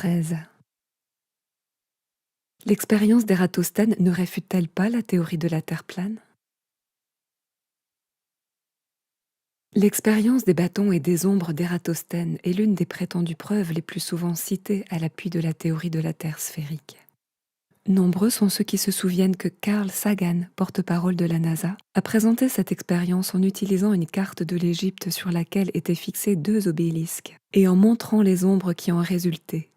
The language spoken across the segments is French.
13. L'expérience d'Ératosthène ne réfute-t-elle pas la théorie de la Terre plane? L'expérience des bâtons et des ombres d'Ératosthène est l'une des prétendues preuves les plus souvent citées à l'appui de la théorie de la Terre sphérique. Nombreux sont ceux qui se souviennent que Carl Sagan, porte-parole de la NASA, a présenté cette expérience en utilisant une carte de l'Égypte sur laquelle étaient fixés 2 obélisques et en montrant les ombres qui en résultaient.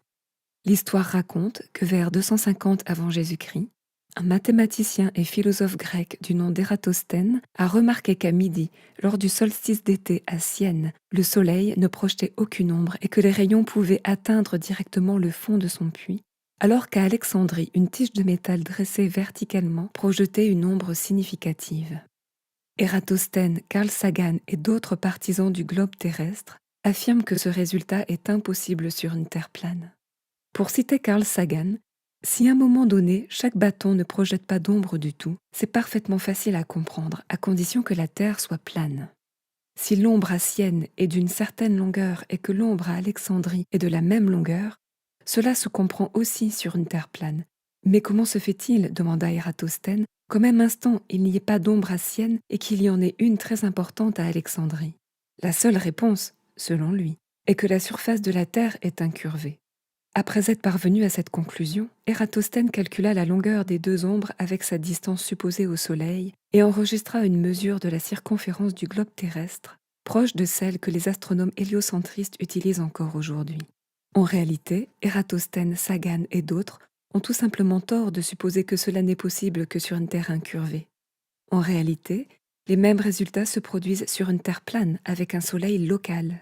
L'histoire raconte que vers 250 avant Jésus-Christ, un mathématicien et philosophe grec du nom d'Ératosthène a remarqué qu'à midi, lors du solstice d'été à Sienne, le soleil ne projetait aucune ombre et que les rayons pouvaient atteindre directement le fond de son puits, alors qu'à Alexandrie, une tige de métal dressée verticalement projetait une ombre significative. Ératosthène, Carl Sagan et d'autres partisans du globe terrestre affirment que ce résultat est impossible sur une Terre plane. Pour citer Carl Sagan, si à un moment donné, chaque bâton ne projette pas d'ombre du tout, c'est parfaitement facile à comprendre, à condition que la Terre soit plane. Si l'ombre à Sienne est d'une certaine longueur et que l'ombre à Alexandrie est de la même longueur, cela se comprend aussi sur une Terre plane. Mais comment se fait-il, demanda Ératosthène, qu'au même instant il n'y ait pas d'ombre à Sienne et qu'il y en ait une très importante à Alexandrie? La seule réponse, selon lui, est que la surface de la Terre est incurvée. Après être parvenu à cette conclusion, Ératosthène calcula la longueur des 2 ombres avec sa distance supposée au Soleil et enregistra une mesure de la circonférence du globe terrestre, proche de celle que les astronomes héliocentristes utilisent encore aujourd'hui. En réalité, Ératosthène, Sagan et d'autres ont tout simplement tort de supposer que cela n'est possible que sur une Terre incurvée. En réalité, les mêmes résultats se produisent sur une Terre plane avec un Soleil local.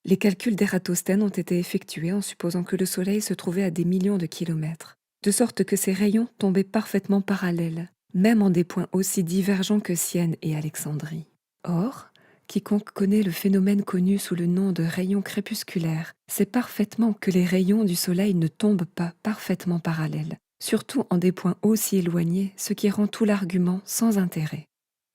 Les calculs d'Ératosthène ont été effectués en supposant que le Soleil se trouvait à des millions de kilomètres, de sorte que ses rayons tombaient parfaitement parallèles, même en des points aussi divergents que Sienne et Alexandrie. Or, quiconque connaît le phénomène connu sous le nom de rayons crépusculaires sait parfaitement que les rayons du Soleil ne tombent pas parfaitement parallèles, surtout en des points aussi éloignés, ce qui rend tout l'argument sans intérêt.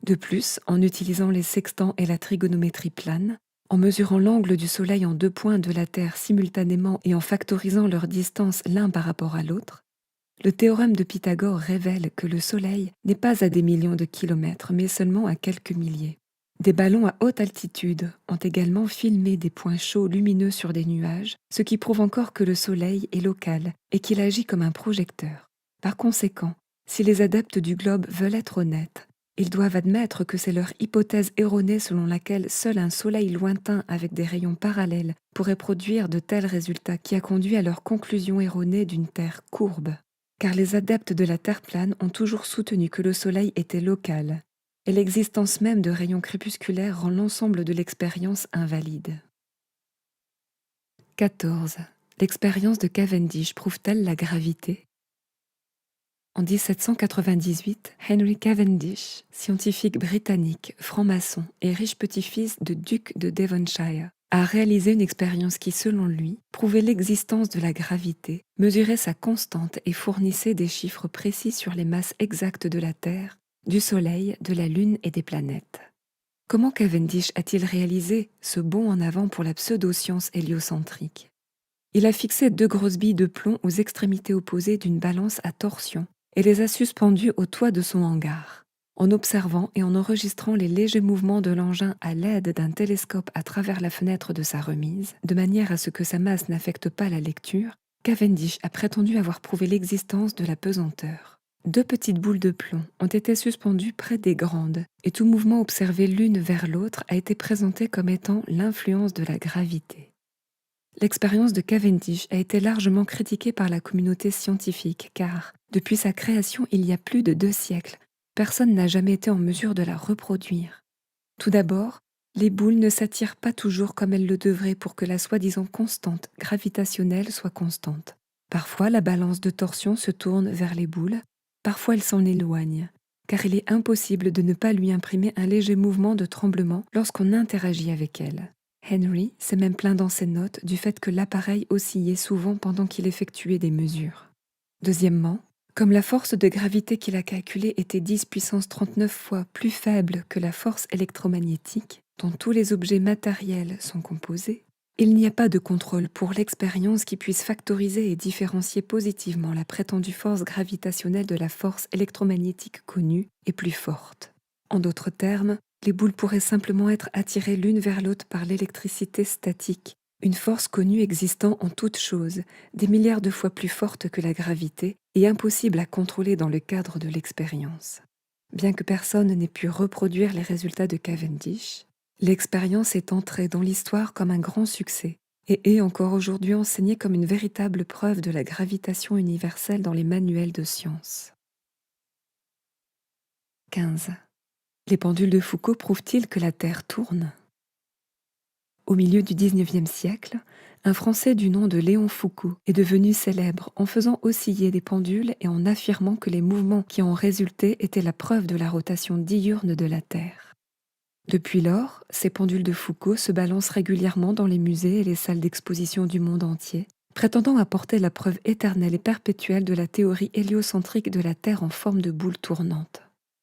De plus, en utilisant les sextants et la trigonométrie plane, en mesurant l'angle du Soleil en 2 points de la Terre simultanément et en factorisant leur distance l'un par rapport à l'autre, le théorème de Pythagore révèle que le Soleil n'est pas à des millions de kilomètres, mais seulement à quelques milliers. Des ballons à haute altitude ont également filmé des points chauds lumineux sur des nuages, ce qui prouve encore que le Soleil est local et qu'il agit comme un projecteur. Par conséquent, si les adeptes du globe veulent être honnêtes, ils doivent admettre que c'est leur hypothèse erronée selon laquelle seul un Soleil lointain avec des rayons parallèles pourrait produire de tels résultats qui a conduit à leur conclusion erronée d'une Terre courbe. Car les adeptes de la Terre plane ont toujours soutenu que le Soleil était local, et l'existence même de rayons crépusculaires rend l'ensemble de l'expérience invalide. 14. L'expérience de Cavendish prouve-t-elle la gravité? En 1798, Henry Cavendish, scientifique britannique, franc-maçon et riche petit-fils de duc de Devonshire, a réalisé une expérience qui, selon lui, prouvait l'existence de la gravité, mesurait sa constante et fournissait des chiffres précis sur les masses exactes de la Terre, du Soleil, de la Lune et des planètes. Comment Cavendish a-t-il réalisé ce bond en avant pour la pseudo-science héliocentrique? Il a fixé 2 grosses billes de plomb aux extrémités opposées d'une balance à torsion et les a suspendues au toit de son hangar. En observant et en enregistrant les légers mouvements de l'engin à l'aide d'un télescope à travers la fenêtre de sa remise, de manière à ce que sa masse n'affecte pas la lecture, Cavendish a prétendu avoir prouvé l'existence de la pesanteur. 2 petites boules de plomb ont été suspendues près des grandes, et tout mouvement observé l'une vers l'autre a été présenté comme étant l'influence de la gravité. L'expérience de Cavendish a été largement critiquée par la communauté scientifique car, depuis sa création il y a plus de 2 siècles, personne n'a jamais été en mesure de la reproduire. Tout d'abord, les boules ne s'attirent pas toujours comme elles le devraient pour que la soi-disant constante gravitationnelle soit constante. Parfois, la balance de torsion se tourne vers les boules, parfois elle s'en éloigne, car il est impossible de ne pas lui imprimer un léger mouvement de tremblement lorsqu'on interagit avec elle. Henry s'est même plaint dans ses notes du fait que l'appareil oscillait souvent pendant qu'il effectuait des mesures. Deuxièmement, comme la force de gravité qu'il a calculée était 10 puissance 39 fois plus faible que la force électromagnétique, dont tous les objets matériels sont composés, Il n'y a pas de contrôle pour l'expérience qui puisse factoriser et différencier positivement la prétendue force gravitationnelle de la force électromagnétique connue et plus forte. En d'autres termes, les boules pourraient simplement être attirées l'une vers l'autre par l'électricité statique, une force connue existant en toutes choses, des milliards de fois plus forte que la gravité et impossible à contrôler dans le cadre de l'expérience. Bien que personne n'ait pu reproduire les résultats de Cavendish, l'expérience est entrée dans l'histoire comme un grand succès et est encore aujourd'hui enseignée comme une véritable preuve de la gravitation universelle dans les manuels de sciences. 15. Les pendules de Foucault prouvent-ils que la Terre tourne ? Au milieu du XIXe siècle, un Français du nom de Léon Foucault est devenu célèbre en faisant osciller des pendules et en affirmant que les mouvements qui en résultaient étaient la preuve de la rotation diurne de la Terre. Depuis lors, ces pendules de Foucault se balancent régulièrement dans les musées et les salles d'exposition du monde entier, prétendant apporter la preuve éternelle et perpétuelle de la théorie héliocentrique de la Terre en forme de boule tournante.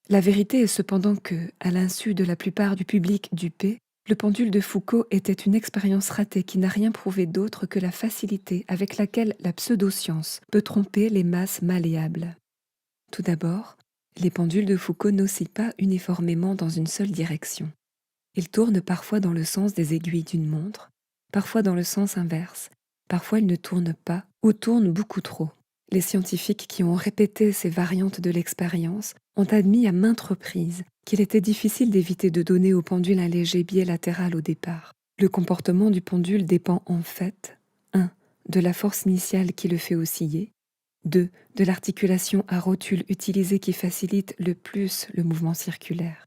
La vérité est cependant que, à l'insu de la plupart du public dupé, le pendule de Foucault était une expérience ratée qui n'a rien prouvé d'autre que la facilité avec laquelle la pseudoscience peut tromper les masses malléables. Tout d'abord, les pendules de Foucault n'oscillent pas uniformément dans une seule direction. Ils tournent parfois dans le sens des aiguilles d'une montre, parfois dans le sens inverse, parfois ils ne tournent pas ou tournent beaucoup trop. Les scientifiques qui ont répété ces variantes de l'expérience ont admis à maintes reprises qu'il était difficile d'éviter de donner au pendule un léger biais latéral au départ. Le comportement du pendule dépend en fait 1. De la force initiale qui le fait osciller, 2. De l'articulation à rotule utilisée qui facilite le plus le mouvement circulaire.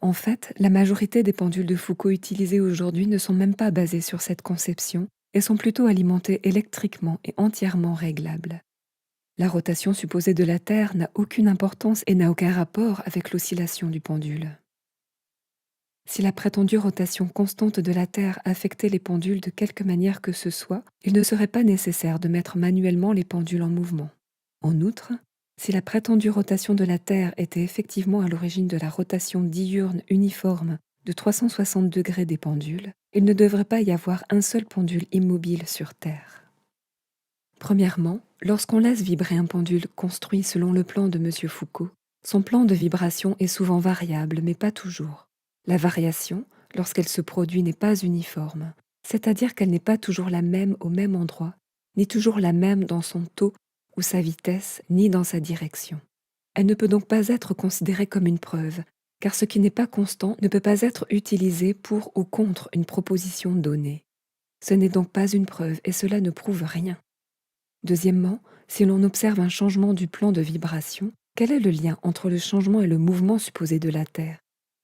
En fait, la majorité des pendules de Foucault utilisées aujourd'hui ne sont même pas basées sur cette conception et sont plutôt alimentées électriquement et entièrement réglables. La rotation supposée de la Terre n'a aucune importance et n'a aucun rapport avec l'oscillation du pendule. Si la prétendue rotation constante de la Terre affectait les pendules de quelque manière que ce soit, il ne serait pas nécessaire de mettre manuellement les pendules en mouvement. En outre, si la prétendue rotation de la Terre était effectivement à l'origine de la rotation diurne uniforme de 360 degrés des pendules, il ne devrait pas y avoir un seul pendule immobile sur Terre. Premièrement, lorsqu'on laisse vibrer un pendule construit selon le plan de M. Foucault, son plan de vibration est souvent variable, mais pas toujours. La variation, lorsqu'elle se produit, n'est pas uniforme, c'est-à-dire qu'elle n'est pas toujours la même au même endroit, ni toujours la même dans son taux ou sa vitesse, ni dans sa direction. Elle ne peut donc pas être considérée comme une preuve, car ce qui n'est pas constant ne peut pas être utilisé pour ou contre une proposition donnée. Ce n'est donc pas une preuve et cela ne prouve rien. Deuxièmement, si l'on observe un changement du plan de vibration, quel est le lien entre le changement et le mouvement supposé de la Terre ?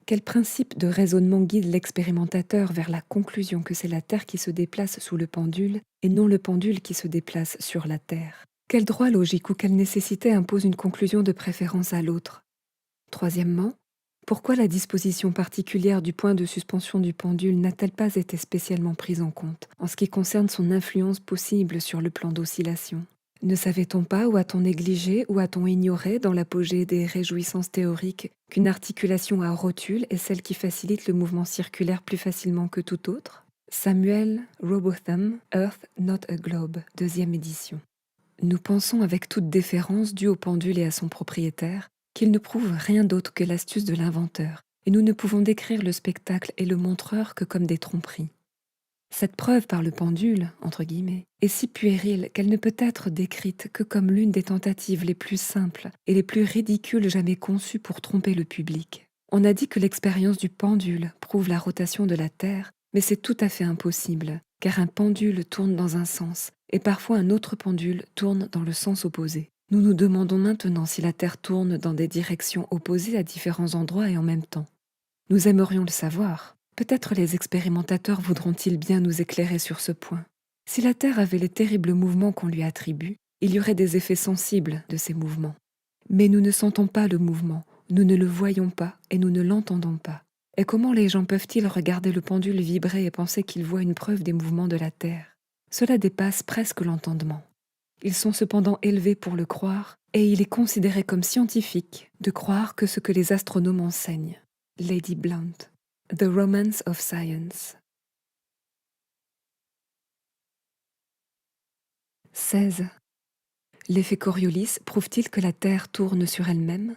Quel principe de raisonnement guide l'expérimentateur vers la conclusion que c'est la Terre qui se déplace sous le pendule et non le pendule qui se déplace sur la Terre ? Quel droit logique ou quelle nécessité impose une conclusion de préférence à l'autre ? Troisièmement, pourquoi la disposition particulière du point de suspension du pendule n'a-t-elle pas été spécialement prise en compte en ce qui concerne son influence possible sur le plan d'oscillation ? Ne savait-on pas ou a-t-on négligé ou a-t-on ignoré dans l'apogée des réjouissances théoriques qu'une articulation à rotule est celle qui facilite le mouvement circulaire plus facilement que tout autre ? Samuel Robotham, Earth Not a Globe, 2e édition. Nous pensons avec toute déférence due au pendule et à son propriétaire qu'il ne prouve rien d'autre que l'astuce de l'inventeur, et nous ne pouvons décrire le spectacle et le montreur que comme des tromperies. Cette preuve par le pendule, entre guillemets, est si puérile qu'elle ne peut être décrite que comme l'une des tentatives les plus simples et les plus ridicules jamais conçues pour tromper le public. On a dit que l'expérience du pendule prouve la rotation de la Terre, mais c'est tout à fait impossible, car un pendule tourne dans un sens, et parfois un autre pendule tourne dans le sens opposé. Nous nous demandons maintenant si la Terre tourne dans des directions opposées à différents endroits et en même temps. Nous aimerions le savoir. Peut-être les expérimentateurs voudront-ils bien nous éclairer sur ce point. Si la Terre avait les terribles mouvements qu'on lui attribue, il y aurait des effets sensibles de ces mouvements. Mais nous ne sentons pas le mouvement, nous ne le voyons pas et nous ne l'entendons pas. Et comment les gens peuvent-ils regarder le pendule vibrer et penser qu'ils voient une preuve des mouvements de la Terre ? Cela dépasse presque l'entendement. Ils sont cependant élevés pour le croire, et il est considéré comme scientifique de croire que ce que les astronomes enseignent. Lady Blount, The Romance of Science. 16. L'effet Coriolis prouve-t-il que la Terre tourne sur elle-même?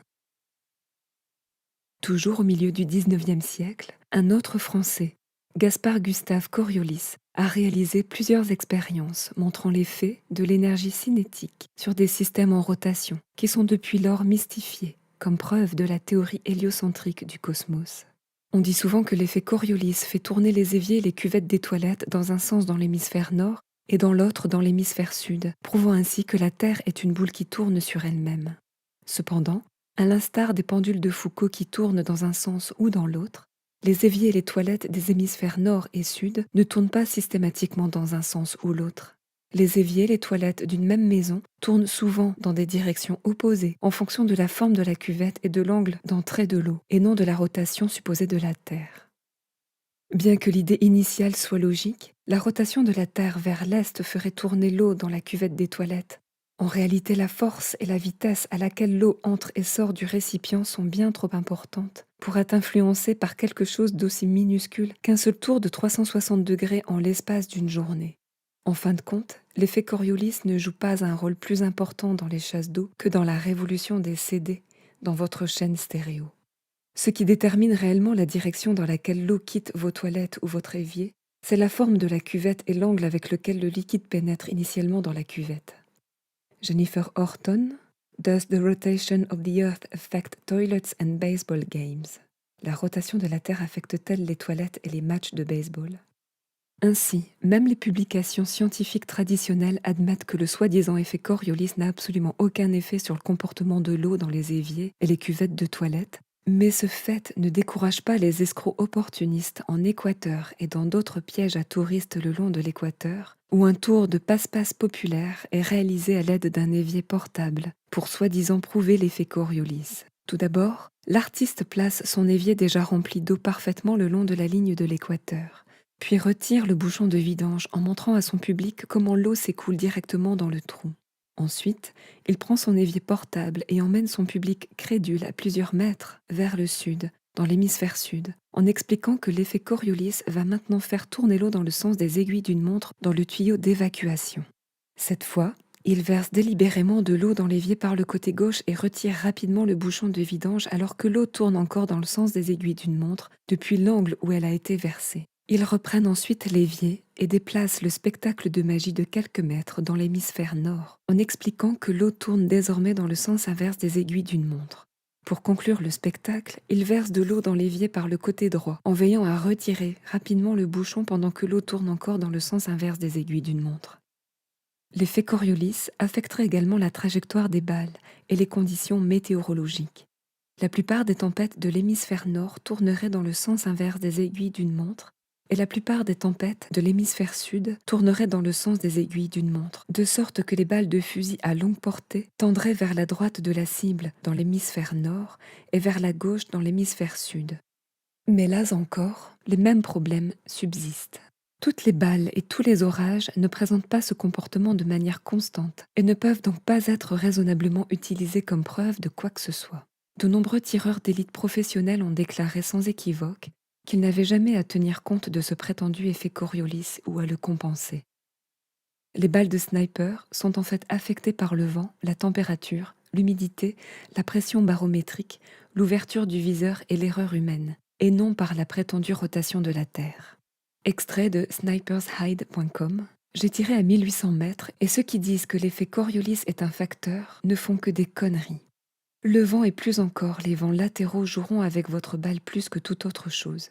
Toujours au milieu du XIXe siècle, un autre Français, Gaspard Gustave Coriolis, a réalisé plusieurs expériences montrant l'effet de l'énergie cinétique sur des systèmes en rotation qui sont depuis lors mystifiés comme preuve de la théorie héliocentrique du cosmos. On dit souvent que l'effet Coriolis fait tourner les éviers et les cuvettes des toilettes dans un sens dans l'hémisphère nord et dans l'autre dans l'hémisphère sud, prouvant ainsi que la Terre est une boule qui tourne sur elle-même. Cependant, à l'instar des pendules de Foucault qui tournent dans un sens ou dans l'autre, les éviers et les toilettes des hémisphères nord et sud ne tournent pas systématiquement dans un sens ou l'autre. Les éviers et les toilettes d'une même maison tournent souvent dans des directions opposées en fonction de la forme de la cuvette et de l'angle d'entrée de l'eau, et non de la rotation supposée de la Terre. Bien que l'idée initiale soit logique, la rotation de la Terre vers l'est ferait tourner l'eau dans la cuvette des toilettes. En réalité, la force et la vitesse à laquelle l'eau entre et sort du récipient sont bien trop importantes pour être influencées par quelque chose d'aussi minuscule qu'un seul tour de 360 degrés en l'espace d'une journée. En fin de compte, l'effet Coriolis ne joue pas un rôle plus important dans les chasses d'eau que dans la révolution des CD dans votre chaîne stéréo. Ce qui détermine réellement la direction dans laquelle l'eau quitte vos toilettes ou votre évier, c'est la forme de la cuvette et l'angle avec lequel le liquide pénètre initialement dans la cuvette. Jennifer Horton, Does the rotation of the Earth affect toilets and baseball games? La rotation de la Terre affecte-t-elle les toilettes et les matchs de baseball? Ainsi, même les publications scientifiques traditionnelles admettent que le soi-disant effet Coriolis n'a absolument aucun effet sur le comportement de l'eau dans les éviers et les cuvettes de toilettes, mais ce fait ne décourage pas les escrocs opportunistes en Équateur et dans d'autres pièges à touristes le long de l'Équateur, où un tour de passe-passe populaire est réalisé à l'aide d'un évier portable pour soi-disant prouver l'effet Coriolis. Tout d'abord, l'artiste place son évier déjà rempli d'eau parfaitement le long de la ligne de l'Équateur, puis retire le bouchon de vidange en montrant à son public comment l'eau s'écoule directement dans le trou. Ensuite, il prend son évier portable et emmène son public crédule à plusieurs mètres vers le sud, dans l'hémisphère sud, en expliquant que l'effet Coriolis va maintenant faire tourner l'eau dans le sens des aiguilles d'une montre dans le tuyau d'évacuation. Cette fois, il verse délibérément de l'eau dans l'évier par le côté gauche et retire rapidement le bouchon de vidange alors que l'eau tourne encore dans le sens des aiguilles d'une montre depuis l'angle où elle a été versée. Ils reprennent ensuite l'évier et déplacent le spectacle de magie de quelques mètres dans l'hémisphère nord, en expliquant que l'eau tourne désormais dans le sens inverse des aiguilles d'une montre. Pour conclure le spectacle, ils versent de l'eau dans l'évier par le côté droit, en veillant à retirer rapidement le bouchon pendant que l'eau tourne encore dans le sens inverse des aiguilles d'une montre. L'effet Coriolis affecterait également la trajectoire des balles et les conditions météorologiques. La plupart des tempêtes de l'hémisphère nord tourneraient dans le sens inverse des aiguilles d'une montre, et la plupart des tempêtes de l'hémisphère sud tourneraient dans le sens des aiguilles d'une montre, de sorte que les balles de fusil à longue portée tendraient vers la droite de la cible dans l'hémisphère nord et vers la gauche dans l'hémisphère sud. Mais là encore, les mêmes problèmes subsistent. Toutes les balles et tous les orages ne présentent pas ce comportement de manière constante et ne peuvent donc pas être raisonnablement utilisés comme preuve de quoi que ce soit. De nombreux tireurs d'élite professionnels ont déclaré sans équivoque qu'ils n'avaient jamais à tenir compte de ce prétendu effet Coriolis ou à le compenser. Les balles de sniper sont en fait affectées par le vent, la température, l'humidité, la pression barométrique, l'ouverture du viseur et l'erreur humaine, et non par la prétendue rotation de la Terre. Extrait de snipershide.com. J'ai tiré à 1800 mètres et ceux qui disent que l'effet Coriolis est un facteur ne font que des conneries. Le vent et plus encore les vents latéraux joueront avec votre balle plus que toute autre chose.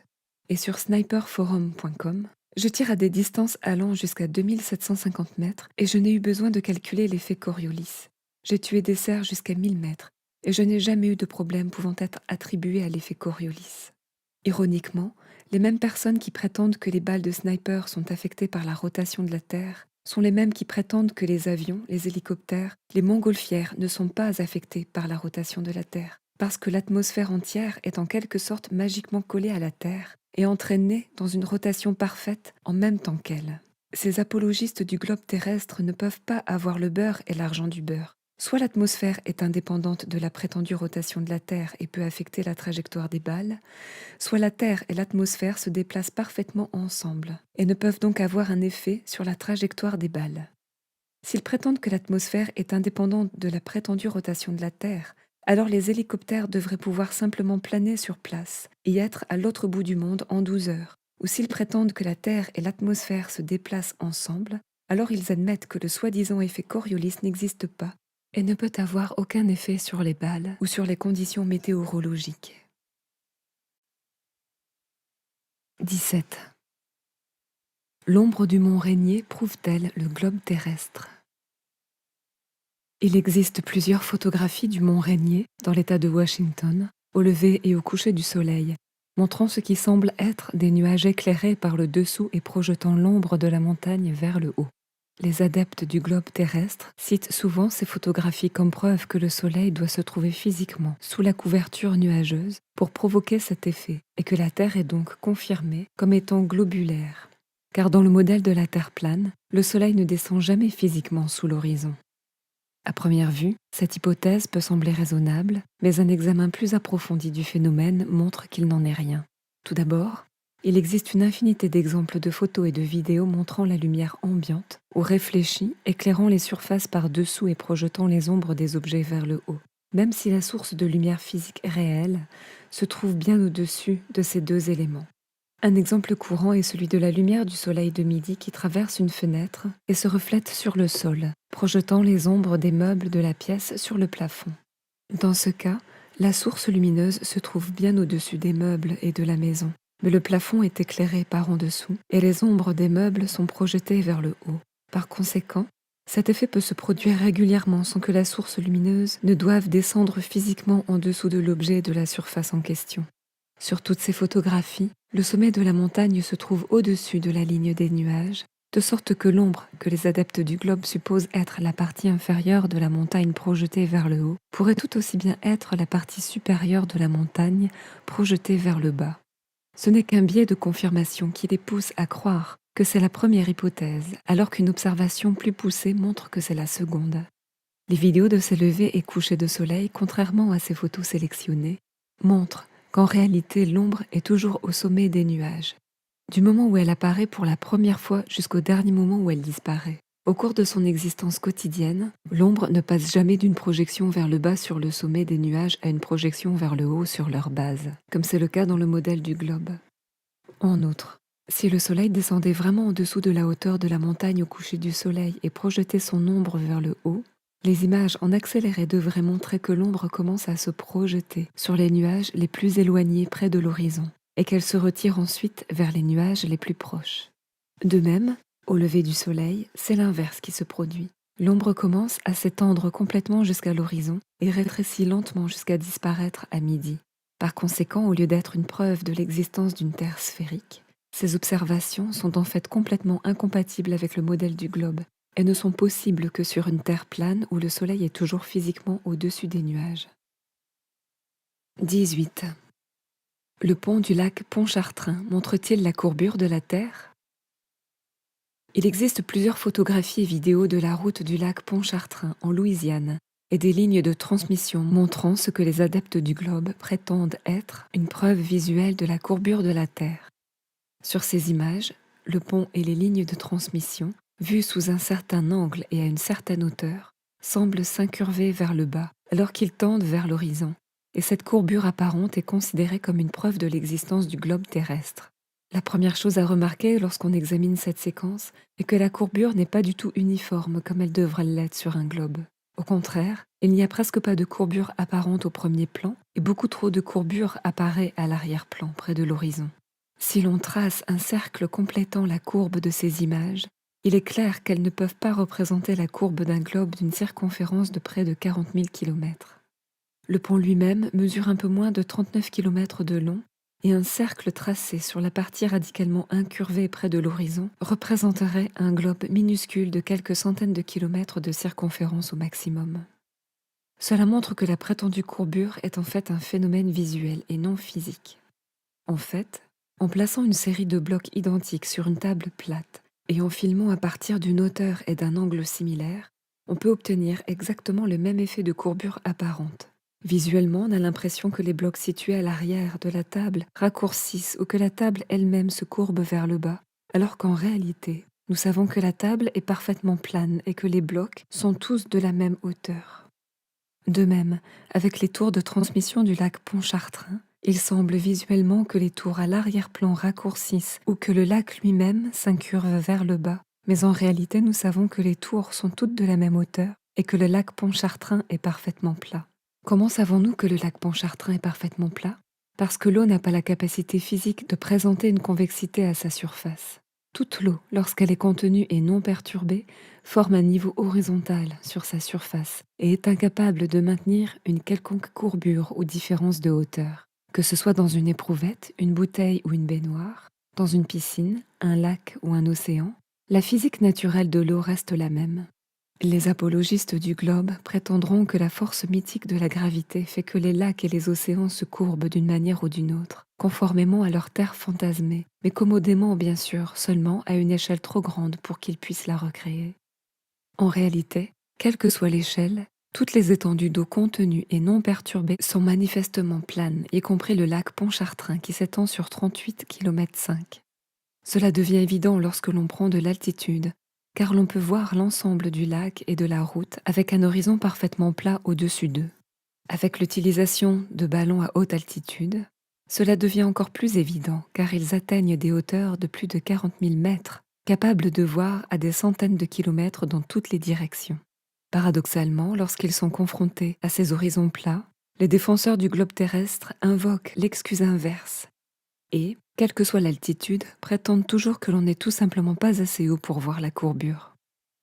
Et sur sniperforum.com, je tire à des distances allant jusqu'à 2750 mètres et je n'ai eu besoin de calculer l'effet Coriolis. J'ai tué des cerfs jusqu'à 1000 mètres et je n'ai jamais eu de problème pouvant être attribué à l'effet Coriolis. Ironiquement, les mêmes personnes qui prétendent que les balles de sniper sont affectées par la rotation de la Terre sont les mêmes qui prétendent que les avions, les hélicoptères, les montgolfières ne sont pas affectés par la rotation de la Terre, parce que l'atmosphère entière est en quelque sorte magiquement collée à la Terre et entraînée dans une rotation parfaite en même temps qu'elle. Ces apologistes du globe terrestre ne peuvent pas avoir le beurre et l'argent du beurre. Soit l'atmosphère est indépendante de la prétendue rotation de la Terre et peut affecter la trajectoire des balles, soit la Terre et l'atmosphère se déplacent parfaitement ensemble et ne peuvent donc avoir un effet sur la trajectoire des balles. S'ils prétendent que l'atmosphère est indépendante de la prétendue rotation de la Terre, alors les hélicoptères devraient pouvoir simplement planer sur place et être à l'autre bout du monde en 12 heures. Ou s'ils prétendent que la Terre et l'atmosphère se déplacent ensemble, alors ils admettent que le soi-disant effet Coriolis n'existe pas et ne peut avoir aucun effet sur les balles ou sur les conditions météorologiques. 17. L'ombre du mont Rainier prouve-t-elle le globe terrestre? Il existe plusieurs photographies du mont Rainier dans l'État de Washington, au lever et au coucher du soleil, montrant ce qui semble être des nuages éclairés par le dessous et projetant l'ombre de la montagne vers le haut. Les adeptes du globe terrestre citent souvent ces photographies comme preuve que le soleil doit se trouver physiquement sous la couverture nuageuse pour provoquer cet effet, et que la Terre est donc confirmée comme étant globulaire. Car dans le modèle de la Terre plane, le soleil ne descend jamais physiquement sous l'horizon. À première vue, cette hypothèse peut sembler raisonnable, mais un examen plus approfondi du phénomène montre qu'il n'en est rien. Tout d'abord, il existe une infinité d'exemples de photos et de vidéos montrant la lumière ambiante ou réfléchie, éclairant les surfaces par-dessous et projetant les ombres des objets vers le haut, même si la source de lumière physique réelle se trouve bien au-dessus de ces deux éléments. Un exemple courant est celui de la lumière du soleil de midi qui traverse une fenêtre et se reflète sur le sol, projetant les ombres des meubles de la pièce sur le plafond. Dans ce cas, la source lumineuse se trouve bien au-dessus des meubles et de la maison, mais le plafond est éclairé par en dessous et les ombres des meubles sont projetées vers le haut. Par conséquent, cet effet peut se produire régulièrement sans que la source lumineuse ne doive descendre physiquement en dessous de l'objet de la surface en question. Sur toutes ces photographies, le sommet de la montagne se trouve au-dessus de la ligne des nuages, de sorte que l'ombre que les adeptes du globe supposent être la partie inférieure de la montagne projetée vers le haut pourrait tout aussi bien être la partie supérieure de la montagne projetée vers le bas. Ce n'est qu'un biais de confirmation qui les pousse à croire que c'est la première hypothèse, alors qu'une observation plus poussée montre que c'est la seconde. Les vidéos de ces levées et couchers de soleil, contrairement à ces photos sélectionnées, montrent qu'en réalité l'ombre est toujours au sommet des nuages, du moment où elle apparaît pour la première fois jusqu'au dernier moment où elle disparaît. Au cours de son existence quotidienne, l'ombre ne passe jamais d'une projection vers le bas sur le sommet des nuages à une projection vers le haut sur leur base, comme c'est le cas dans le modèle du globe. En outre, si le soleil descendait vraiment en dessous de la hauteur de la montagne au coucher du soleil et projetait son ombre vers le haut, les images en accéléré devraient montrer que l'ombre commence à se projeter sur les nuages les plus éloignés près de l'horizon et qu'elle se retire ensuite vers les nuages les plus proches. De même, au lever du soleil, c'est l'inverse qui se produit. L'ombre commence à s'étendre complètement jusqu'à l'horizon et rétrécit lentement jusqu'à disparaître à midi. Par conséquent, au lieu d'être une preuve de l'existence d'une Terre sphérique, ces observations sont en fait complètement incompatibles avec le modèle du globe et ne sont possibles que sur une Terre plane où le Soleil est toujours physiquement au-dessus des nuages. 18. Le pont du lac Pontchartrain montre-t-il la courbure de la Terre? Il existe plusieurs photographies et vidéos de la route du lac Pontchartrain en Louisiane et des lignes de transmission montrant ce que les adeptes du globe prétendent être une preuve visuelle de la courbure de la Terre. Sur ces images, le pont et les lignes de transmission, vus sous un certain angle et à une certaine hauteur, semblent s'incurver vers le bas alors qu'ils tendent vers l'horizon, et cette courbure apparente est considérée comme une preuve de l'existence du globe terrestre. La première chose à remarquer lorsqu'on examine cette séquence est que la courbure n'est pas du tout uniforme comme elle devrait l'être sur un globe. Au contraire, il n'y a presque pas de courbure apparente au premier plan et beaucoup trop de courbure apparaît à l'arrière-plan près de l'horizon. Si l'on trace un cercle complétant la courbe de ces images, il est clair qu'elles ne peuvent pas représenter la courbe d'un globe d'une circonférence de près de 40 000 km. Le pont lui-même mesure un peu moins de 39 km de long et un cercle tracé sur la partie radicalement incurvée près de l'horizon représenterait un globe minuscule de quelques centaines de kilomètres de circonférence au maximum. Cela montre que la prétendue courbure est en fait un phénomène visuel et non physique. En fait, en plaçant une série de blocs identiques sur une table plate et en filmant à partir d'une hauteur et d'un angle similaires, on peut obtenir exactement le même effet de courbure apparente. Visuellement, on a l'impression que les blocs situés à l'arrière de la table raccourcissent ou que la table elle-même se courbe vers le bas, alors qu'en réalité, Nous savons que la table est parfaitement plane et que les blocs sont tous de la même hauteur. De même, avec les tours de transmission du lac Pontchartrain, il semble visuellement que les tours à l'arrière-plan raccourcissent ou que le lac lui-même s'incurve vers le bas, mais en réalité nous savons que les tours sont toutes de la même hauteur et que le lac Pontchartrain est parfaitement plat. Comment savons-nous que le lac Pontchartrain est parfaitement plat? Parce que l'eau n'a pas la capacité physique de présenter une convexité à sa surface. Toute l'eau, lorsqu'elle est contenue et non perturbée, forme un niveau horizontal sur sa surface et est incapable de maintenir une quelconque courbure ou différence de hauteur. Que ce soit dans une éprouvette, une bouteille ou une baignoire, dans une piscine, un lac ou un océan, la physique naturelle de l'eau reste la même. Les apologistes du globe prétendront que la force mythique de la gravité fait que les lacs et les océans se courbent d'une manière ou d'une autre, conformément à leur terre fantasmée, mais commodément bien sûr, seulement à une échelle trop grande pour qu'ils puissent la recréer. En réalité, quelle que soit l'échelle, toutes les étendues d'eau contenues et non perturbées sont manifestement planes, y compris le lac Pontchartrain qui s'étend sur 38,5 km. Cela devient évident lorsque l'on prend de l'altitude, car l'on peut voir l'ensemble du lac et de la route avec un horizon parfaitement plat au-dessus d'eux. Avec l'utilisation de ballons à haute altitude, cela devient encore plus évident car ils atteignent des hauteurs de plus de 40 000 mètres, capables de voir à des centaines de kilomètres dans toutes les directions. Paradoxalement, lorsqu'ils sont confrontés à ces horizons plats, les défenseurs du globe terrestre invoquent l'excuse inverse et, quelle que soit l'altitude, prétendent toujours que l'on n'est tout simplement pas assez haut pour voir la courbure.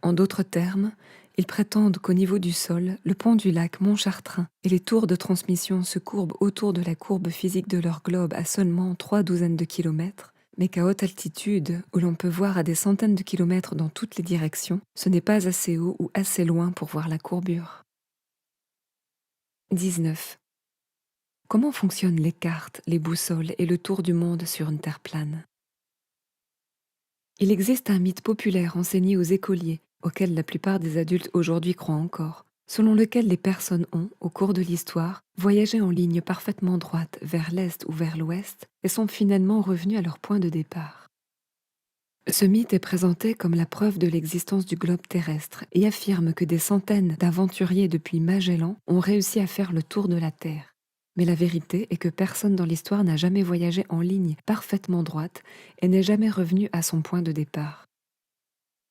En d'autres termes, ils prétendent qu'au niveau du sol, le pont du lac Montchartrain et les tours de transmission se courbent autour de la courbe physique de leur globe à seulement 3 douzaines de kilomètres, mais qu'à haute altitude, où l'on peut voir à des centaines de kilomètres dans toutes les directions, ce n'est pas assez haut ou assez loin pour voir la courbure. 19. Comment fonctionnent les cartes, les boussoles et le tour du monde sur une terre plane? Il existe un mythe populaire enseigné aux écoliers, auquel la plupart des adultes aujourd'hui croient encore, selon lequel les personnes ont, au cours de l'histoire, voyagé en ligne parfaitement droite vers l'est ou vers l'ouest et sont finalement revenus à leur point de départ. Ce mythe est présenté comme la preuve de l'existence du globe terrestre et affirme que des centaines d'aventuriers depuis Magellan ont réussi à faire le tour de la Terre. Mais la vérité est que personne dans l'histoire n'a jamais voyagé en ligne parfaitement droite et n'est jamais revenu à son point de départ.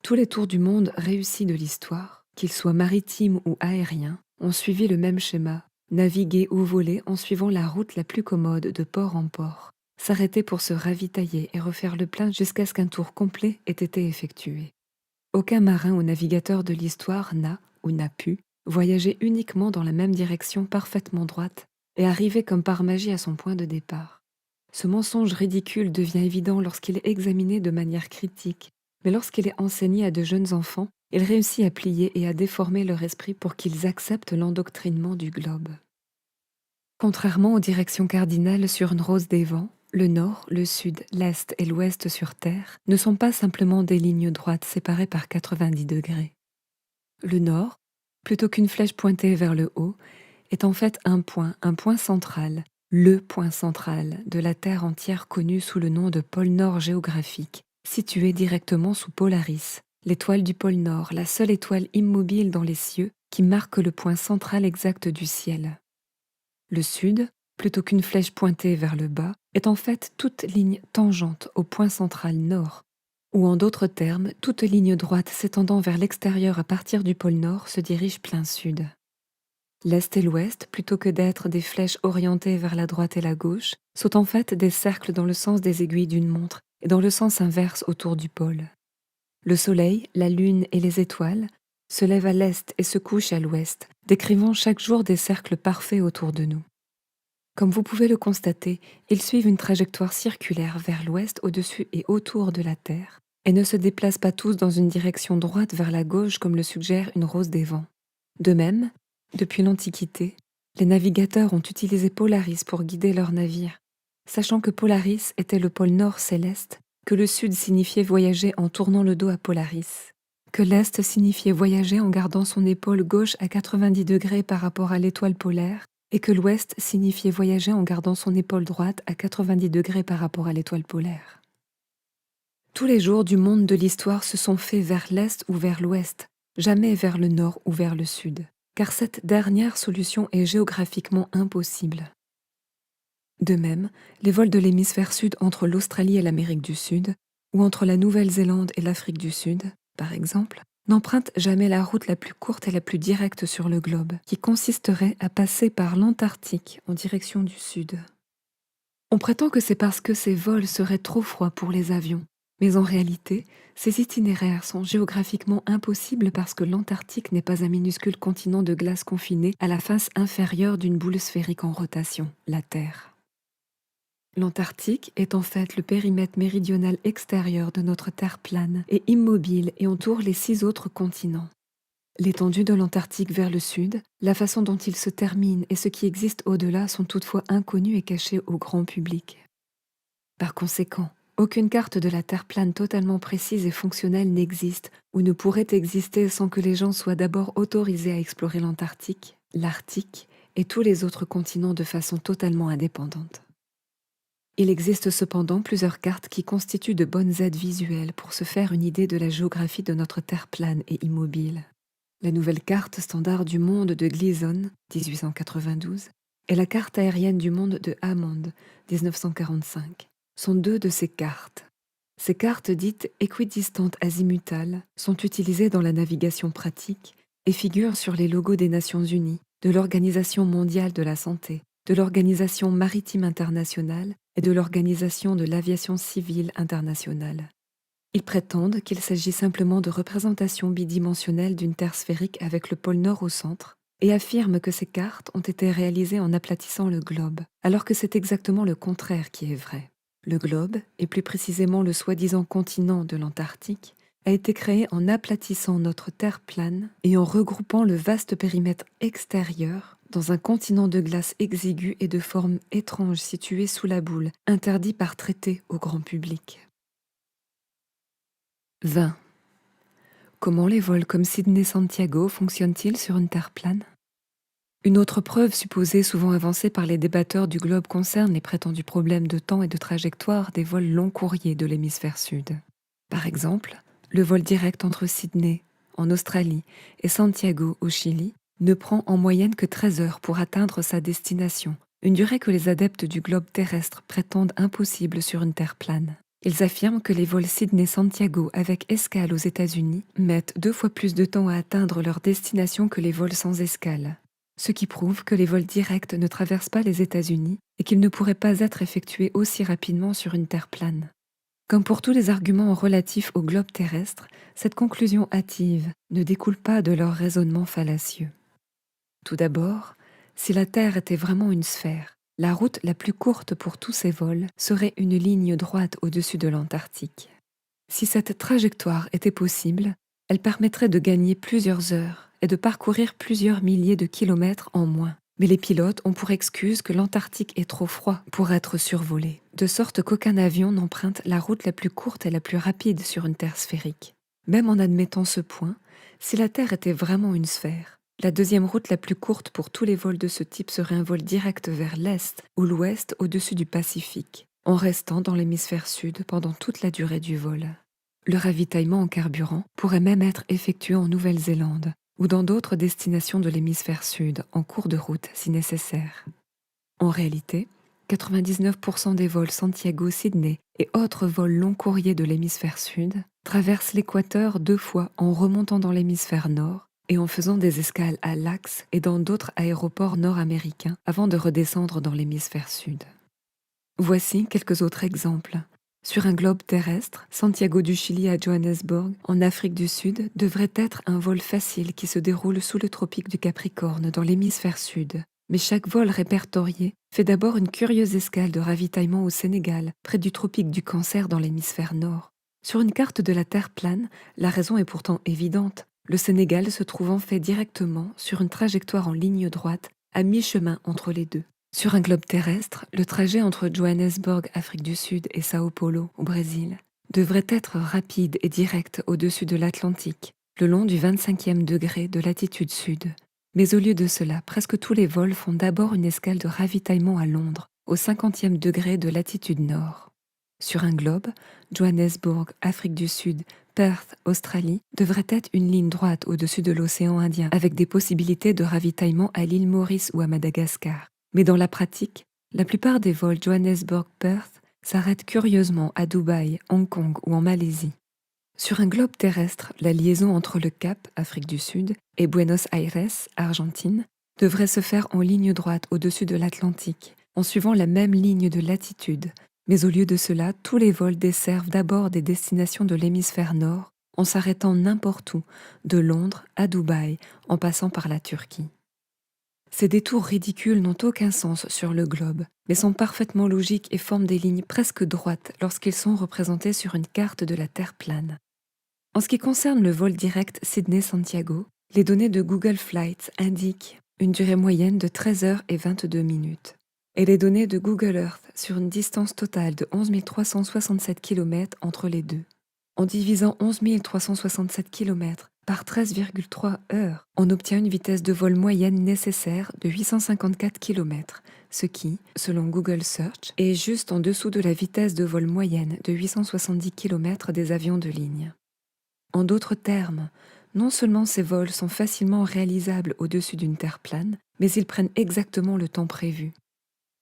Tous les tours du monde réussis de l'histoire, qu'ils soient maritimes ou aériens, ont suivi le même schéma, naviguer ou voler en suivant la route la plus commode de port en port, s'arrêter pour se ravitailler et refaire le plein jusqu'à ce qu'un tour complet ait été effectué. Aucun marin ou navigateur de l'histoire n'a, ou n'a pu, voyager uniquement dans la même direction parfaitement droite et arriver comme par magie à son point de départ. Ce mensonge ridicule devient évident lorsqu'il est examiné de manière critique, mais lorsqu'il est enseigné à de jeunes enfants, il réussit à plier et à déformer leur esprit pour qu'ils acceptent l'endoctrinement du globe. Contrairement aux directions cardinales sur une rose des vents, le nord, le sud, l'est et l'ouest sur Terre ne sont pas simplement des lignes droites séparées par 90 degrés. Le nord, plutôt qu'une flèche pointée vers le haut, est en fait un point central, le point central de la Terre entière connu sous le nom de pôle Nord géographique, situé directement sous Polaris, l'étoile du pôle Nord, la seule étoile immobile dans les cieux qui marque le point central exact du ciel. Le sud, plutôt qu'une flèche pointée vers le bas, est en fait toute ligne tangente au point central nord, ou en d'autres termes, toute ligne droite s'étendant vers l'extérieur à partir du pôle Nord se dirige plein sud. L'est et l'ouest, plutôt que d'être des flèches orientées vers la droite et la gauche, sont en fait des cercles dans le sens des aiguilles d'une montre et dans le sens inverse autour du pôle. Le soleil, la lune et les étoiles se lèvent à l'est et se couchent à l'ouest, décrivant chaque jour des cercles parfaits autour de nous. Comme vous pouvez le constater, ils suivent une trajectoire circulaire vers l'ouest au-dessus et autour de la Terre, et ne se déplacent pas tous dans une direction droite vers la gauche comme le suggère une rose des vents. De même, depuis l'Antiquité, les navigateurs ont utilisé Polaris pour guider leurs navires, sachant que Polaris était le pôle nord céleste, que le sud signifiait voyager en tournant le dos à Polaris, que l'est signifiait voyager en gardant son épaule gauche à 90 degrés par rapport à l'étoile polaire, et que l'ouest signifiait voyager en gardant son épaule droite à 90 degrés par rapport à l'étoile polaire. Tous les jours du monde de l'histoire se sont faits vers l'Est ou vers l'Ouest, jamais vers le Nord ou vers le Sud, car cette dernière solution est géographiquement impossible. De même, les vols de l'hémisphère sud entre l'Australie et l'Amérique du Sud, ou entre la Nouvelle-Zélande et l'Afrique du Sud, par exemple, n'empruntent jamais la route la plus courte et la plus directe sur le globe, qui consisterait à passer par l'Antarctique en direction du Sud. On prétend que c'est parce que ces vols seraient trop froids pour les avions, mais en réalité, ces itinéraires sont géographiquement impossibles parce que l'Antarctique n'est pas un minuscule continent de glace confiné à la face inférieure d'une boule sphérique en rotation, la Terre. L'Antarctique est en fait le périmètre méridional extérieur de notre Terre plane et immobile et entoure les 6 autres continents. L'étendue de l'Antarctique vers le sud, la façon dont il se termine et ce qui existe au-delà sont toutefois inconnus et cachés au grand public. Par conséquent, aucune carte de la Terre plane totalement précise et fonctionnelle n'existe ou ne pourrait exister sans que les gens soient d'abord autorisés à explorer l'Antarctique, l'Arctique et tous les autres continents de façon totalement indépendante. Il existe cependant plusieurs cartes qui constituent de bonnes aides visuelles pour se faire une idée de la géographie de notre Terre plane et immobile. La nouvelle carte standard du monde de Gleason, 1892, et la carte aérienne du monde de Hammond, 1945, sont 2 de ces cartes. Ces cartes dites équidistantes azimutales sont utilisées dans la navigation pratique et figurent sur les logos des Nations Unies, de l'Organisation mondiale de la santé, de l'Organisation maritime internationale et de l'Organisation de l'aviation civile internationale. Ils prétendent qu'il s'agit simplement de représentations bidimensionnelles d'une Terre sphérique avec le pôle Nord au centre et affirment que ces cartes ont été réalisées en aplatissant le globe, alors que c'est exactement le contraire qui est vrai. Le globe, et plus précisément le soi-disant continent de l'Antarctique, a été créé en aplatissant notre Terre plane et en regroupant le vaste périmètre extérieur dans un continent de glace exigu et de forme étrange situé sous la boule, interdit par traité au grand public. 20. Comment les vols comme Sydney-Santiago fonctionnent-ils sur une Terre plane ? Une autre preuve supposée souvent avancée par les débatteurs du globe concerne les prétendus problèmes de temps et de trajectoire des vols long courriers de l'hémisphère sud. Par exemple, le vol direct entre Sydney, en Australie, et Santiago, au Chili, ne prend en moyenne que 13 heures pour atteindre sa destination, une durée que les adeptes du globe terrestre prétendent impossible sur une Terre plane. Ils affirment que les vols Sydney-Santiago avec escale aux États-Unis mettent 2 fois plus de temps à atteindre leur destination que les vols sans escale, ce qui prouve que les vols directs ne traversent pas les États-Unis et qu'ils ne pourraient pas être effectués aussi rapidement sur une Terre plane. Comme pour tous les arguments relatifs au globe terrestre, cette conclusion hâtive ne découle pas de leur raisonnement fallacieux. Tout d'abord, si la Terre était vraiment une sphère, la route la plus courte pour tous ces vols serait une ligne droite au-dessus de l'Antarctique. Si cette trajectoire était possible, elle permettrait de gagner plusieurs heures et de parcourir plusieurs milliers de kilomètres en moins. Mais les pilotes ont pour excuse que l'Antarctique est trop froid pour être survolé, de sorte qu'aucun avion n'emprunte la route la plus courte et la plus rapide sur une Terre sphérique. Même en admettant ce point, si la Terre était vraiment une sphère, la deuxième route la plus courte pour tous les vols de ce type serait un vol direct vers l'Est ou l'Ouest au-dessus du Pacifique, en restant dans l'hémisphère sud pendant toute la durée du vol. Le ravitaillement en carburant pourrait même être effectué en Nouvelle-Zélande, ou dans d'autres destinations de l'hémisphère sud, en cours de route si nécessaire. En réalité, 99% des vols Santiago-Sydney et autres vols long courriers de l'hémisphère sud traversent l'équateur 2 fois en remontant dans l'hémisphère nord et en faisant des escales à Lax et dans d'autres aéroports nord-américains avant de redescendre dans l'hémisphère sud. Voici quelques autres exemples. Sur un globe terrestre, Santiago du Chili à Johannesburg, en Afrique du Sud, devrait être un vol facile qui se déroule sous le tropique du Capricorne dans l'hémisphère sud. Mais chaque vol répertorié fait d'abord une curieuse escale de ravitaillement au Sénégal, près du tropique du Cancer dans l'hémisphère nord. Sur une carte de la Terre plane, la raison est pourtant évidente. Le Sénégal se trouve en fait directement sur une trajectoire en ligne droite, à mi-chemin entre les deux. Sur un globe terrestre, le trajet entre Johannesburg, Afrique du Sud, et Sao Paulo, au Brésil, devrait être rapide et direct au-dessus de l'Atlantique, le long du 25e degré de latitude sud. Mais au lieu de cela, presque tous les vols font d'abord une escale de ravitaillement à Londres, au 50e degré de latitude nord. Sur un globe, Johannesburg, Afrique du Sud, Perth, Australie, devrait être une ligne droite au-dessus de l'océan Indien, avec des possibilités de ravitaillement à l'île Maurice ou à Madagascar. Mais dans la pratique, la plupart des vols Johannesburg-Perth s'arrêtent curieusement à Dubaï, Hong Kong ou en Malaisie. Sur un globe terrestre, la liaison entre le Cap, Afrique du Sud, et Buenos Aires, Argentine, devrait se faire en ligne droite au-dessus de l'Atlantique, en suivant la même ligne de latitude. Mais au lieu de cela, tous les vols desservent d'abord des destinations de l'hémisphère nord, en s'arrêtant n'importe où, de Londres à Dubaï, en passant par la Turquie. Ces détours ridicules n'ont aucun sens sur le globe, mais sont parfaitement logiques et forment des lignes presque droites lorsqu'ils sont représentés sur une carte de la Terre plane. En ce qui concerne le vol direct Sydney-Santiago, les données de Google Flights indiquent une durée moyenne de 13 heures et 22 minutes. Et les données de Google Earth sur une distance totale de 11 367 km entre les deux. En divisant 11 367 km par 13,3 heures, on obtient une vitesse de vol moyenne nécessaire de 854 km, ce qui, selon Google Search, est juste en dessous de la vitesse de vol moyenne de 870 km des avions de ligne. En d'autres termes, non seulement ces vols sont facilement réalisables au-dessus d'une Terre plane, mais ils prennent exactement le temps prévu.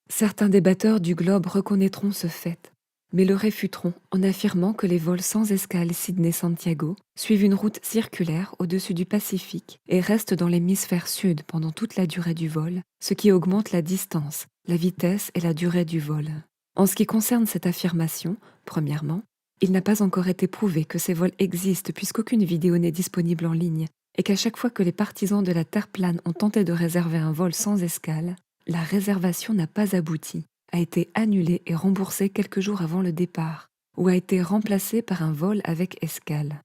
Certains débatteurs du globe reconnaîtront ce fait, mais le réfuteront en affirmant que les vols sans escale Sydney-Santiago suivent une route circulaire au-dessus du Pacifique et restent dans l'hémisphère sud pendant toute la durée du vol, ce qui augmente la distance, la vitesse et la durée du vol. En ce qui concerne cette affirmation, premièrement, il n'a pas encore été prouvé que ces vols existent puisqu'aucune vidéo n'est disponible en ligne et qu'à chaque fois que les partisans de la Terre plane ont tenté de réserver un vol sans escale, la réservation n'a pas abouti, a été annulée et remboursée quelques jours avant le départ, ou a été remplacée par un vol avec escale.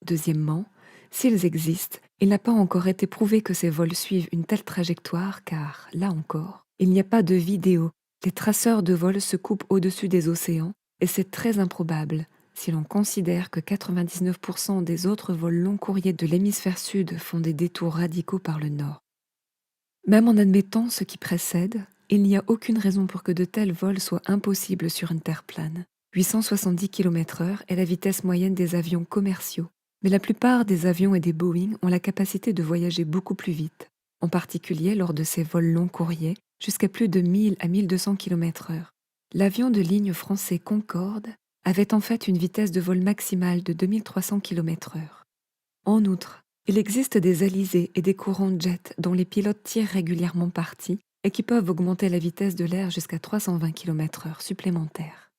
Deuxièmement, s'ils existent, il n'a pas encore été prouvé que ces vols suivent une telle trajectoire car, là encore, il n'y a pas de vidéo. Les traceurs de vol se coupent au-dessus des océans et c'est très improbable si l'on considère que 99% des autres vols long courriers de l'hémisphère sud font des détours radicaux par le nord. Même en admettant ce qui précède, il n'y a aucune raison pour que de tels vols soient impossibles sur une Terre plane. 870 km/h est la vitesse moyenne des avions commerciaux, mais la plupart des avions et des Boeing ont la capacité de voyager beaucoup plus vite, en particulier lors de ces vols long courriers, jusqu'à plus de 1000 à 1200 km/h. L'avion de ligne français Concorde avait en fait une vitesse de vol maximale de 2300 km/h. En outre, il existe des alizés et des courants jet dont les pilotes tirent régulièrement parti et qui peuvent augmenter la vitesse de l'air jusqu'à 320 km/h supplémentaires.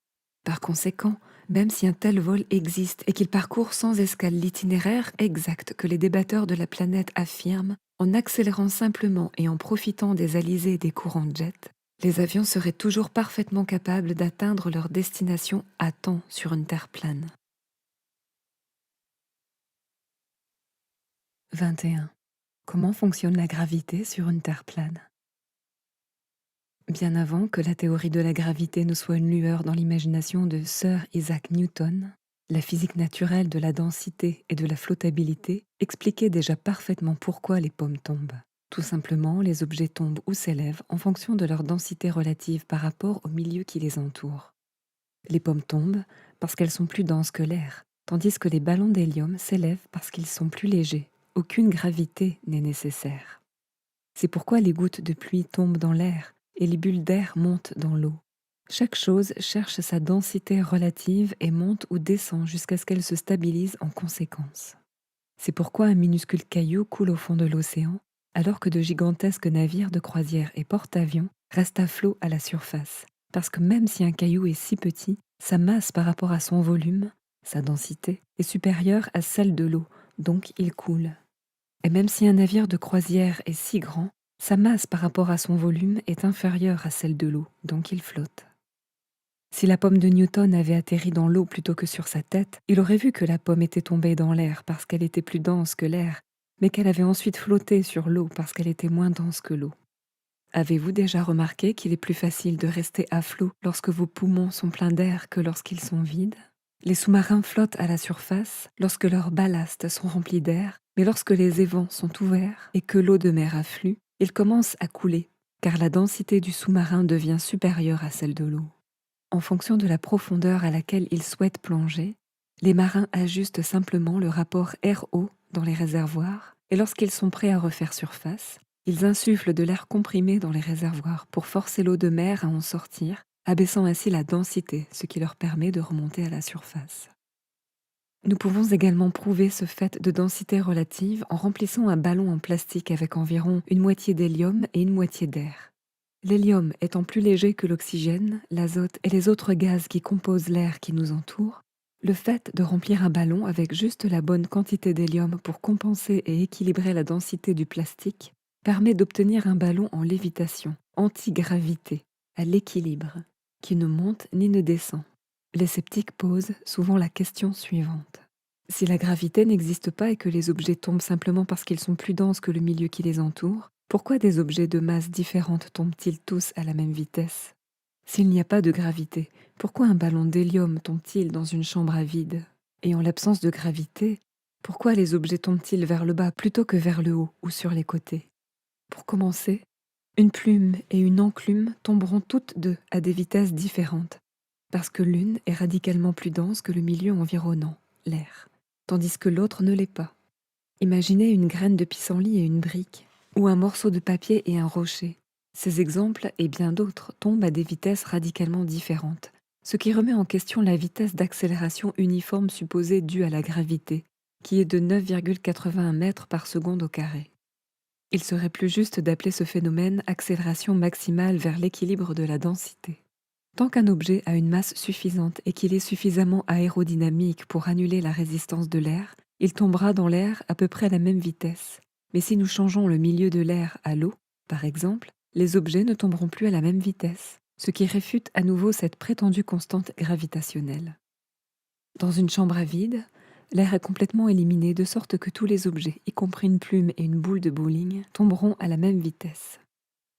Par conséquent, même si un tel vol existe et qu'il parcourt sans escale l'itinéraire exact que les débatteurs de la planète affirment, en accélérant simplement et en profitant des alizés et des courants jet, les avions seraient toujours parfaitement capables d'atteindre leur destination à temps sur une Terre plane. 21. Comment fonctionne la gravité sur une Terre plane? Bien avant que la théorie de la gravité ne soit une lueur dans l'imagination de Sir Isaac Newton, la physique naturelle de la densité et de la flottabilité expliquait déjà parfaitement pourquoi les pommes tombent. Tout simplement, les objets tombent ou s'élèvent en fonction de leur densité relative par rapport au milieu qui les entoure. Les pommes tombent parce qu'elles sont plus denses que l'air, tandis que les ballons d'hélium s'élèvent parce qu'ils sont plus légers. Aucune gravité n'est nécessaire. C'est pourquoi les gouttes de pluie tombent dans l'air et les bulles d'air montent dans l'eau. Chaque chose cherche sa densité relative et monte ou descend jusqu'à ce qu'elle se stabilise en conséquence. C'est pourquoi un minuscule caillou coule au fond de l'océan, alors que de gigantesques navires de croisière et porte-avions restent à flot à la surface. Parce que même si un caillou est si petit, sa masse par rapport à son volume, sa densité, est supérieure à celle de l'eau, donc il coule. Et même si un navire de croisière est si grand, sa masse par rapport à son volume est inférieure à celle de l'eau, donc il flotte. Si la pomme de Newton avait atterri dans l'eau plutôt que sur sa tête, il aurait vu que la pomme était tombée dans l'air parce qu'elle était plus dense que l'air, mais qu'elle avait ensuite flotté sur l'eau parce qu'elle était moins dense que l'eau. Avez-vous déjà remarqué qu'il est plus facile de rester à flot lorsque vos poumons sont pleins d'air que lorsqu'ils sont vides? Les sous-marins flottent à la surface lorsque leurs ballastes sont remplis d'air, mais lorsque les évents sont ouverts et que l'eau de mer afflue, ils commencent à couler, car la densité du sous-marin devient supérieure à celle de l'eau. En fonction de la profondeur à laquelle ils souhaitent plonger, les marins ajustent simplement le rapport air-eau dans les réservoirs et lorsqu'ils sont prêts à refaire surface, ils insufflent de l'air comprimé dans les réservoirs pour forcer l'eau de mer à en sortir, abaissant ainsi la densité, ce qui leur permet de remonter à la surface. Nous pouvons également prouver ce fait de densité relative en remplissant un ballon en plastique avec environ une moitié d'hélium et une moitié d'air. L'hélium étant plus léger que l'oxygène, l'azote et les autres gaz qui composent l'air qui nous entoure, le fait de remplir un ballon avec juste la bonne quantité d'hélium pour compenser et équilibrer la densité du plastique permet d'obtenir un ballon en lévitation, anti-gravité, à l'équilibre, qui ne monte ni ne descend. Les sceptiques posent souvent la question suivante. Si la gravité n'existe pas et que les objets tombent simplement parce qu'ils sont plus denses que le milieu qui les entoure, pourquoi des objets de masse différente tombent-ils tous à la même vitesse? S'il n'y a pas de gravité, pourquoi un ballon d'hélium tombe-t-il dans une chambre à vide? Et en l'absence de gravité, pourquoi les objets tombent-ils vers le bas plutôt que vers le haut ou sur les côtés? Pour commencer, une plume et une enclume tomberont toutes deux à des vitesses différentes, parce que l'une est radicalement plus dense que le milieu environnant, l'air, tandis que l'autre ne l'est pas. Imaginez une graine de pissenlit et une brique, ou un morceau de papier et un rocher. Ces exemples et bien d'autres tombent à des vitesses radicalement différentes, ce qui remet en question la vitesse d'accélération uniforme supposée due à la gravité, qui est de 9,81 mètres par seconde au carré. Il serait plus juste d'appeler ce phénomène accélération maximale vers l'équilibre de la densité. Tant qu'un objet a une masse suffisante et qu'il est suffisamment aérodynamique pour annuler la résistance de l'air, il tombera dans l'air à peu près à la même vitesse. Mais si nous changeons le milieu de l'air à l'eau, par exemple, les objets ne tomberont plus à la même vitesse, ce qui réfute à nouveau cette prétendue constante gravitationnelle. Dans une chambre à vide, l'air est complètement éliminé de sorte que tous les objets, y compris une plume et une boule de bowling, tomberont à la même vitesse.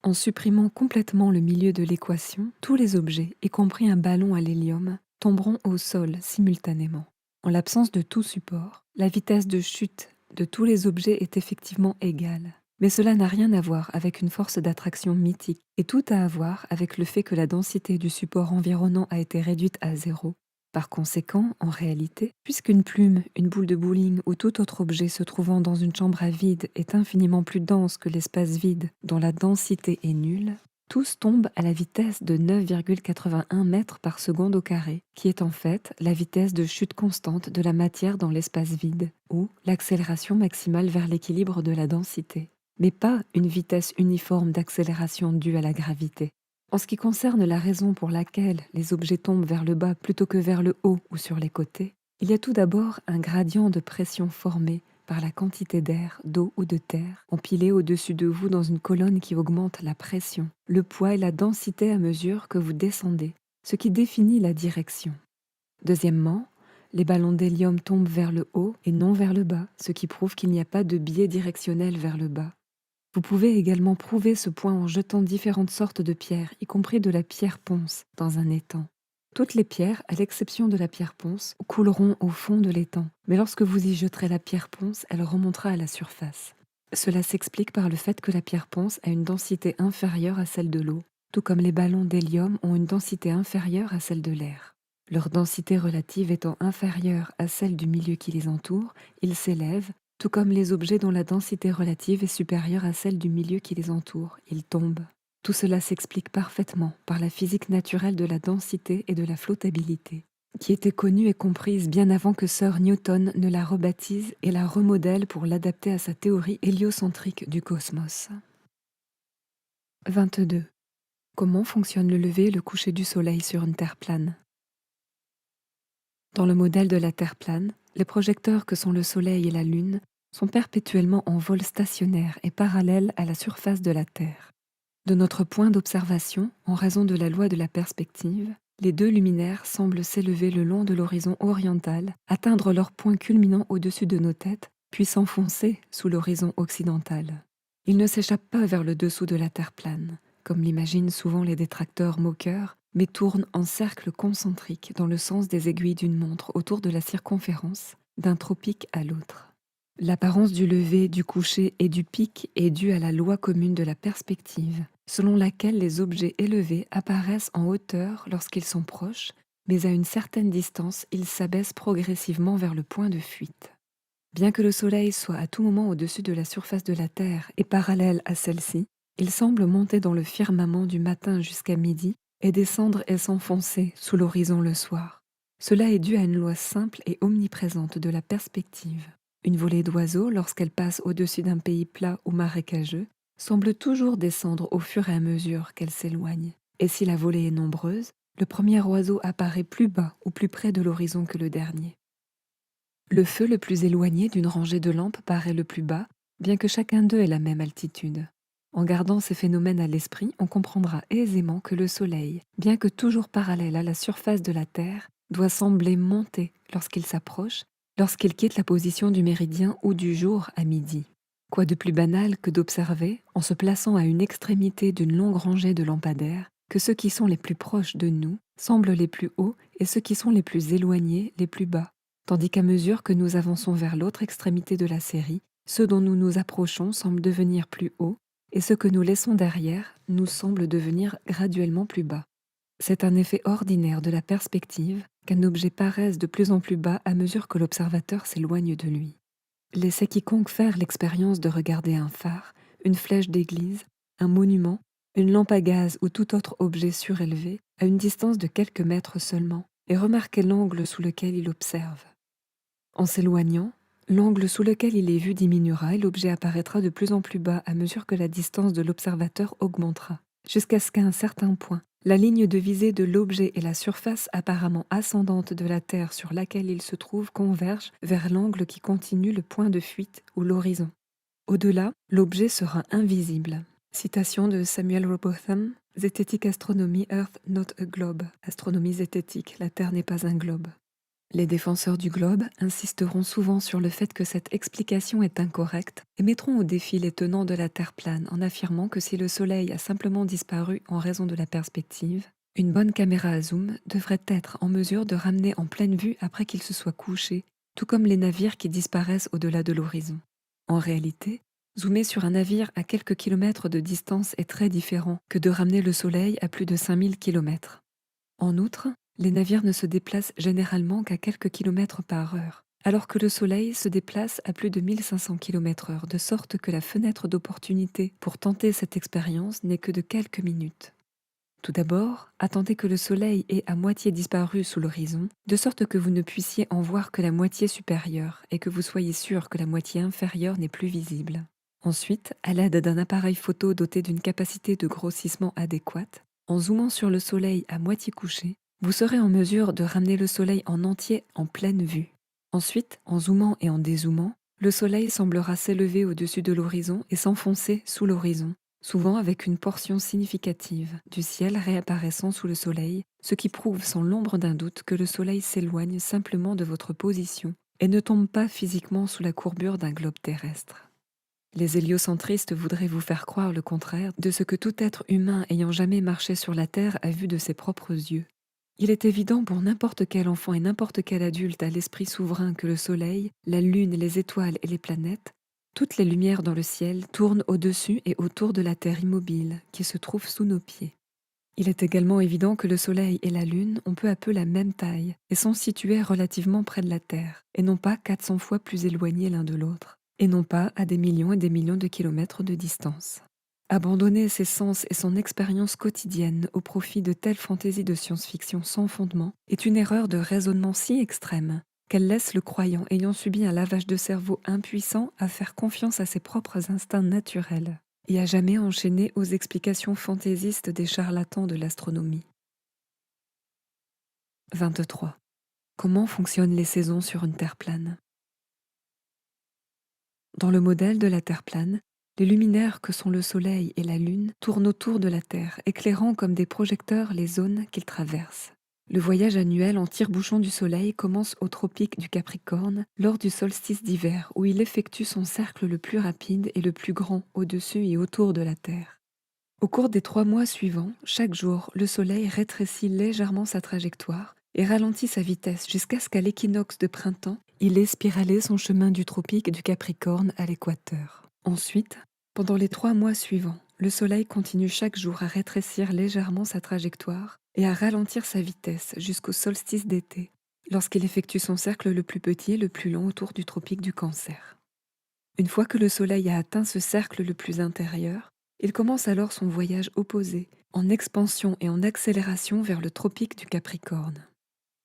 En supprimant complètement le milieu de l'équation, tous les objets, y compris un ballon à l'hélium, tomberont au sol simultanément. En l'absence de tout support, la vitesse de chute de tous les objets est effectivement égale. Mais cela n'a rien à voir avec une force d'attraction mythique, et tout à voir avec le fait que la densité du support environnant a été réduite à zéro. Par conséquent, en réalité, puisqu'une plume, une boule de bowling ou tout autre objet se trouvant dans une chambre à vide est infiniment plus dense que l'espace vide dont la densité est nulle, tous tombent à la vitesse de 9,81 mètres par seconde au carré, qui est en fait la vitesse de chute constante de la matière dans l'espace vide, ou l'accélération maximale vers l'équilibre de la densité, mais pas une vitesse uniforme d'accélération due à la gravité. En ce qui concerne la raison pour laquelle les objets tombent vers le bas plutôt que vers le haut ou sur les côtés, il y a tout d'abord un gradient de pression formé par la quantité d'air, d'eau ou de terre empilée au-dessus de vous dans une colonne qui augmente la pression, le poids et la densité à mesure que vous descendez, ce qui définit la direction. Deuxièmement, les ballons d'hélium tombent vers le haut et non vers le bas, ce qui prouve qu'il n'y a pas de biais directionnel vers le bas. Vous pouvez également prouver ce point en jetant différentes sortes de pierres, y compris de la pierre ponce, dans un étang. Toutes les pierres, à l'exception de la pierre ponce, couleront au fond de l'étang, mais lorsque vous y jeterez la pierre ponce, elle remontera à la surface. Cela s'explique par le fait que la pierre ponce a une densité inférieure à celle de l'eau, tout comme les ballons d'hélium ont une densité inférieure à celle de l'air. Leur densité relative étant inférieure à celle du milieu qui les entoure, ils s'élèvent, tout comme les objets dont la densité relative est supérieure à celle du milieu qui les entoure, ils tombent. Tout cela s'explique parfaitement par la physique naturelle de la densité et de la flottabilité, qui était connue et comprise bien avant que Sir Newton ne la rebaptise et la remodèle pour l'adapter à sa théorie héliocentrique du cosmos. 22. Comment fonctionne le lever et le coucher du Soleil sur une Terre plane? Dans le modèle de la Terre plane, les projecteurs que sont le Soleil et la Lune sont perpétuellement en vol stationnaire et parallèles à la surface de la Terre. De notre point d'observation, en raison de la loi de la perspective, les deux luminaires semblent s'élever le long de l'horizon oriental, atteindre leur point culminant au-dessus de nos têtes, puis s'enfoncer sous l'horizon occidental. Ils ne s'échappent pas vers le dessous de la Terre plane, comme l'imaginent souvent les détracteurs moqueurs, mais tournent en cercle concentrique dans le sens des aiguilles d'une montre autour de la circonférence, d'un tropique à l'autre. L'apparence du lever, du coucher et du pic est due à la loi commune de la perspective, selon laquelle les objets élevés apparaissent en hauteur lorsqu'ils sont proches, mais à une certaine distance, ils s'abaissent progressivement vers le point de fuite. Bien que le Soleil soit à tout moment au-dessus de la surface de la Terre et parallèle à celle-ci, il semble monter dans le firmament du matin jusqu'à midi et descendre et s'enfoncer sous l'horizon le soir. Cela est dû à une loi simple et omniprésente de la perspective. Une volée d'oiseaux, lorsqu'elle passe au-dessus d'un pays plat ou marécageux, semble toujours descendre au fur et à mesure qu'elle s'éloigne. Et si la volée est nombreuse, le premier oiseau apparaît plus bas ou plus près de l'horizon que le dernier. Le feu le plus éloigné d'une rangée de lampes paraît le plus bas, bien que chacun d'eux ait la même altitude. En gardant ces phénomènes à l'esprit, on comprendra aisément que le Soleil, bien que toujours parallèle à la surface de la Terre, doit sembler monter lorsqu'il s'approche, lorsqu'il quitte la position du méridien ou du jour à midi. Quoi de plus banal que d'observer, en se plaçant à une extrémité d'une longue rangée de lampadaires, que ceux qui sont les plus proches de nous semblent les plus hauts et ceux qui sont les plus éloignés les plus bas, tandis qu'à mesure que nous avançons vers l'autre extrémité de la série, ceux dont nous nous approchons semblent devenir plus hauts et ceux que nous laissons derrière nous semblent devenir graduellement plus bas. C'est un effet ordinaire de la perspective qu'un objet paraisse de plus en plus bas à mesure que l'observateur s'éloigne de lui. Laissez quiconque faire l'expérience de regarder un phare, une flèche d'église, un monument, une lampe à gaz ou tout autre objet surélevé à une distance de quelques mètres seulement, et remarquez l'angle sous lequel il observe. En s'éloignant, l'angle sous lequel il est vu diminuera et l'objet apparaîtra de plus en plus bas à mesure que la distance de l'observateur augmentera, jusqu'à ce qu'à un certain point, la ligne de visée de l'objet et la surface apparemment ascendante de la Terre sur laquelle il se trouve convergent vers l'angle qui continue le point de fuite ou l'horizon. Au-delà, l'objet sera invisible. Citation de Samuel Robotham, Zététique Astronomie, Earth Not a Globe. Astronomie zététique, la Terre n'est pas un globe. Les défenseurs du globe insisteront souvent sur le fait que cette explication est incorrecte et mettront au défi les tenants de la Terre plane en affirmant que si le Soleil a simplement disparu en raison de la perspective, une bonne caméra à zoom devrait être en mesure de ramener en pleine vue après qu'il se soit couché, tout comme les navires qui disparaissent au-delà de l'horizon. En réalité, zoomer sur un navire à quelques kilomètres de distance est très différent que de ramener le Soleil à plus de 5000 kilomètres. En outre, les navires ne se déplacent généralement qu'à quelques kilomètres par heure, alors que le Soleil se déplace à plus de 1500 km/h, de sorte que la fenêtre d'opportunité pour tenter cette expérience n'est que de quelques minutes. Tout d'abord, attendez que le Soleil ait à moitié disparu sous l'horizon, de sorte que vous ne puissiez en voir que la moitié supérieure et que vous soyez sûr que la moitié inférieure n'est plus visible. Ensuite, à l'aide d'un appareil photo doté d'une capacité de grossissement adéquate, en zoomant sur le Soleil à moitié couché, vous serez en mesure de ramener le Soleil en entier en pleine vue. Ensuite, en zoomant et en dézoomant, le Soleil semblera s'élever au-dessus de l'horizon et s'enfoncer sous l'horizon, souvent avec une portion significative du ciel réapparaissant sous le Soleil, ce qui prouve sans l'ombre d'un doute que le Soleil s'éloigne simplement de votre position et ne tombe pas physiquement sous la courbure d'un globe terrestre. Les héliocentristes voudraient vous faire croire le contraire de ce que tout être humain ayant jamais marché sur la Terre a vu de ses propres yeux. Il est évident pour n'importe quel enfant et n'importe quel adulte à l'esprit souverain que le Soleil, la Lune, les étoiles et les planètes, toutes les lumières dans le ciel tournent au-dessus et autour de la Terre immobile qui se trouve sous nos pieds. Il est également évident que le Soleil et la Lune ont peu à peu la même taille et sont situés relativement près de la Terre, et non pas 400 fois plus éloignés l'un de l'autre, et non pas à des millions et des millions de kilomètres de distance. Abandonner ses sens et son expérience quotidienne au profit de telles fantaisies de science-fiction sans fondement est une erreur de raisonnement si extrême qu'elle laisse le croyant ayant subi un lavage de cerveau impuissant à faire confiance à ses propres instincts naturels et à jamais enchaîner aux explications fantaisistes des charlatans de l'astronomie. 23. Comment fonctionnent les saisons sur une Terre plane? Dans le modèle de la Terre plane, les luminaires que sont le Soleil et la Lune tournent autour de la Terre, éclairant comme des projecteurs les zones qu'ils traversent. Le voyage annuel en tire-bouchon du Soleil commence au tropique du Capricorne lors du solstice d'hiver où il effectue son cercle le plus rapide et le plus grand au-dessus et autour de la Terre. Au cours des 3 mois suivants, chaque jour, le Soleil rétrécit légèrement sa trajectoire et ralentit sa vitesse jusqu'à ce qu'à l'équinoxe de printemps, il est spiralé son chemin du tropique du Capricorne à l'équateur. Ensuite, pendant les 3 mois suivants, le Soleil continue chaque jour à rétrécir légèrement sa trajectoire et à ralentir sa vitesse jusqu'au solstice d'été, lorsqu'il effectue son cercle le plus petit et le plus long autour du tropique du Cancer. Une fois que le Soleil a atteint ce cercle le plus intérieur, il commence alors son voyage opposé, en expansion et en accélération vers le tropique du Capricorne.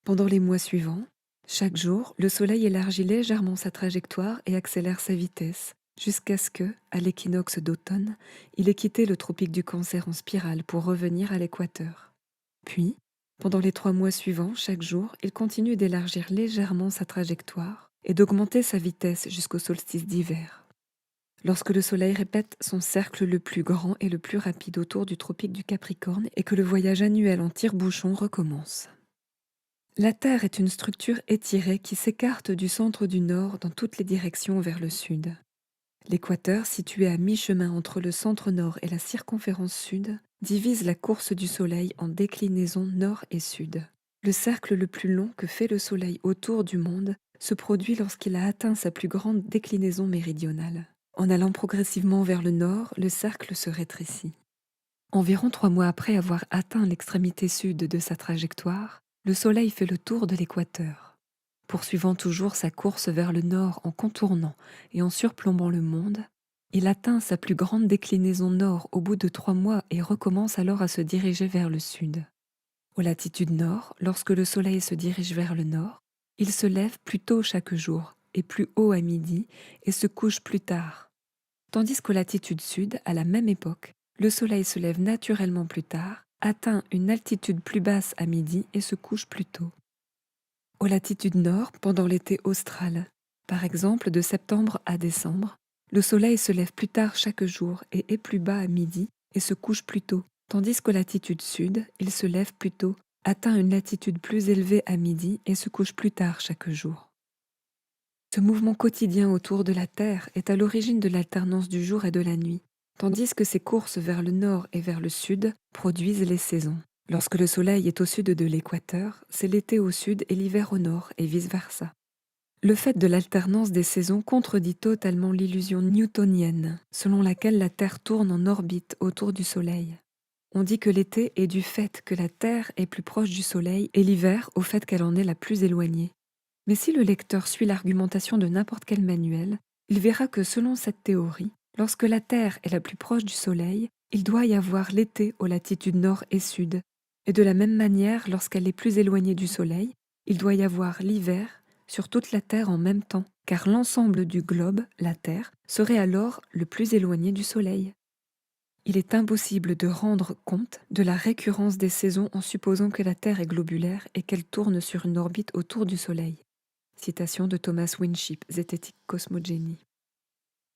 Pendant les mois suivants, chaque jour, le Soleil élargit légèrement sa trajectoire et accélère sa vitesse, jusqu'à ce que, à l'équinoxe d'automne, il ait quitté le tropique du Cancer en spirale pour revenir à l'équateur. Puis, pendant les 3 mois suivants, chaque jour, il continue d'élargir légèrement sa trajectoire et d'augmenter sa vitesse jusqu'au solstice d'hiver. Lorsque le Soleil répète son cercle le plus grand et le plus rapide autour du tropique du Capricorne et que le voyage annuel en tire-bouchon recommence. La Terre est une structure étirée qui s'écarte du centre du Nord dans toutes les directions vers le Sud. L'équateur, situé à mi-chemin entre le centre Nord et la circonférence Sud, divise la course du Soleil en déclinaisons Nord et Sud. Le cercle le plus long que fait le Soleil autour du monde se produit lorsqu'il a atteint sa plus grande déclinaison méridionale. En allant progressivement vers le Nord, le cercle se rétrécit. Environ 3 mois après avoir atteint l'extrémité sud de sa trajectoire, le Soleil fait le tour de l'équateur. Poursuivant toujours sa course vers le nord en contournant et en surplombant le monde, il atteint sa plus grande déclinaison nord au bout de 3 mois et recommence alors à se diriger vers le sud. Aux latitudes nord, lorsque le Soleil se dirige vers le nord, il se lève plus tôt chaque jour et plus haut à midi et se couche plus tard. Tandis qu'aux latitudes sud, à la même époque, le Soleil se lève naturellement plus tard, atteint une altitude plus basse à midi et se couche plus tôt. Aux latitudes nord, pendant l'été austral, par exemple de septembre à décembre, le Soleil se lève plus tard chaque jour et est plus bas à midi et se couche plus tôt, tandis qu'aux latitudes sud, il se lève plus tôt, atteint une latitude plus élevée à midi et se couche plus tard chaque jour. Ce mouvement quotidien autour de la Terre est à l'origine de l'alternance du jour et de la nuit, tandis que ces courses vers le nord et vers le sud produisent les saisons. Lorsque le Soleil est au sud de l'équateur, c'est l'été au sud et l'hiver au nord, et vice-versa. Le fait de l'alternance des saisons contredit totalement l'illusion newtonienne, selon laquelle la Terre tourne en orbite autour du Soleil. On dit que l'été est du fait que la Terre est plus proche du Soleil et l'hiver au fait qu'elle en est la plus éloignée. Mais si le lecteur suit l'argumentation de n'importe quel manuel, il verra que selon cette théorie, lorsque la Terre est la plus proche du Soleil, il doit y avoir l'été aux latitudes nord et sud, et de la même manière, lorsqu'elle est plus éloignée du Soleil, il doit y avoir l'hiver sur toute la Terre en même temps, car l'ensemble du globe, la Terre, serait alors le plus éloigné du Soleil. Il est impossible de rendre compte de la récurrence des saisons en supposant que la Terre est globulaire et qu'elle tourne sur une orbite autour du Soleil. Citation de Thomas Winship, Zététique Cosmogénie.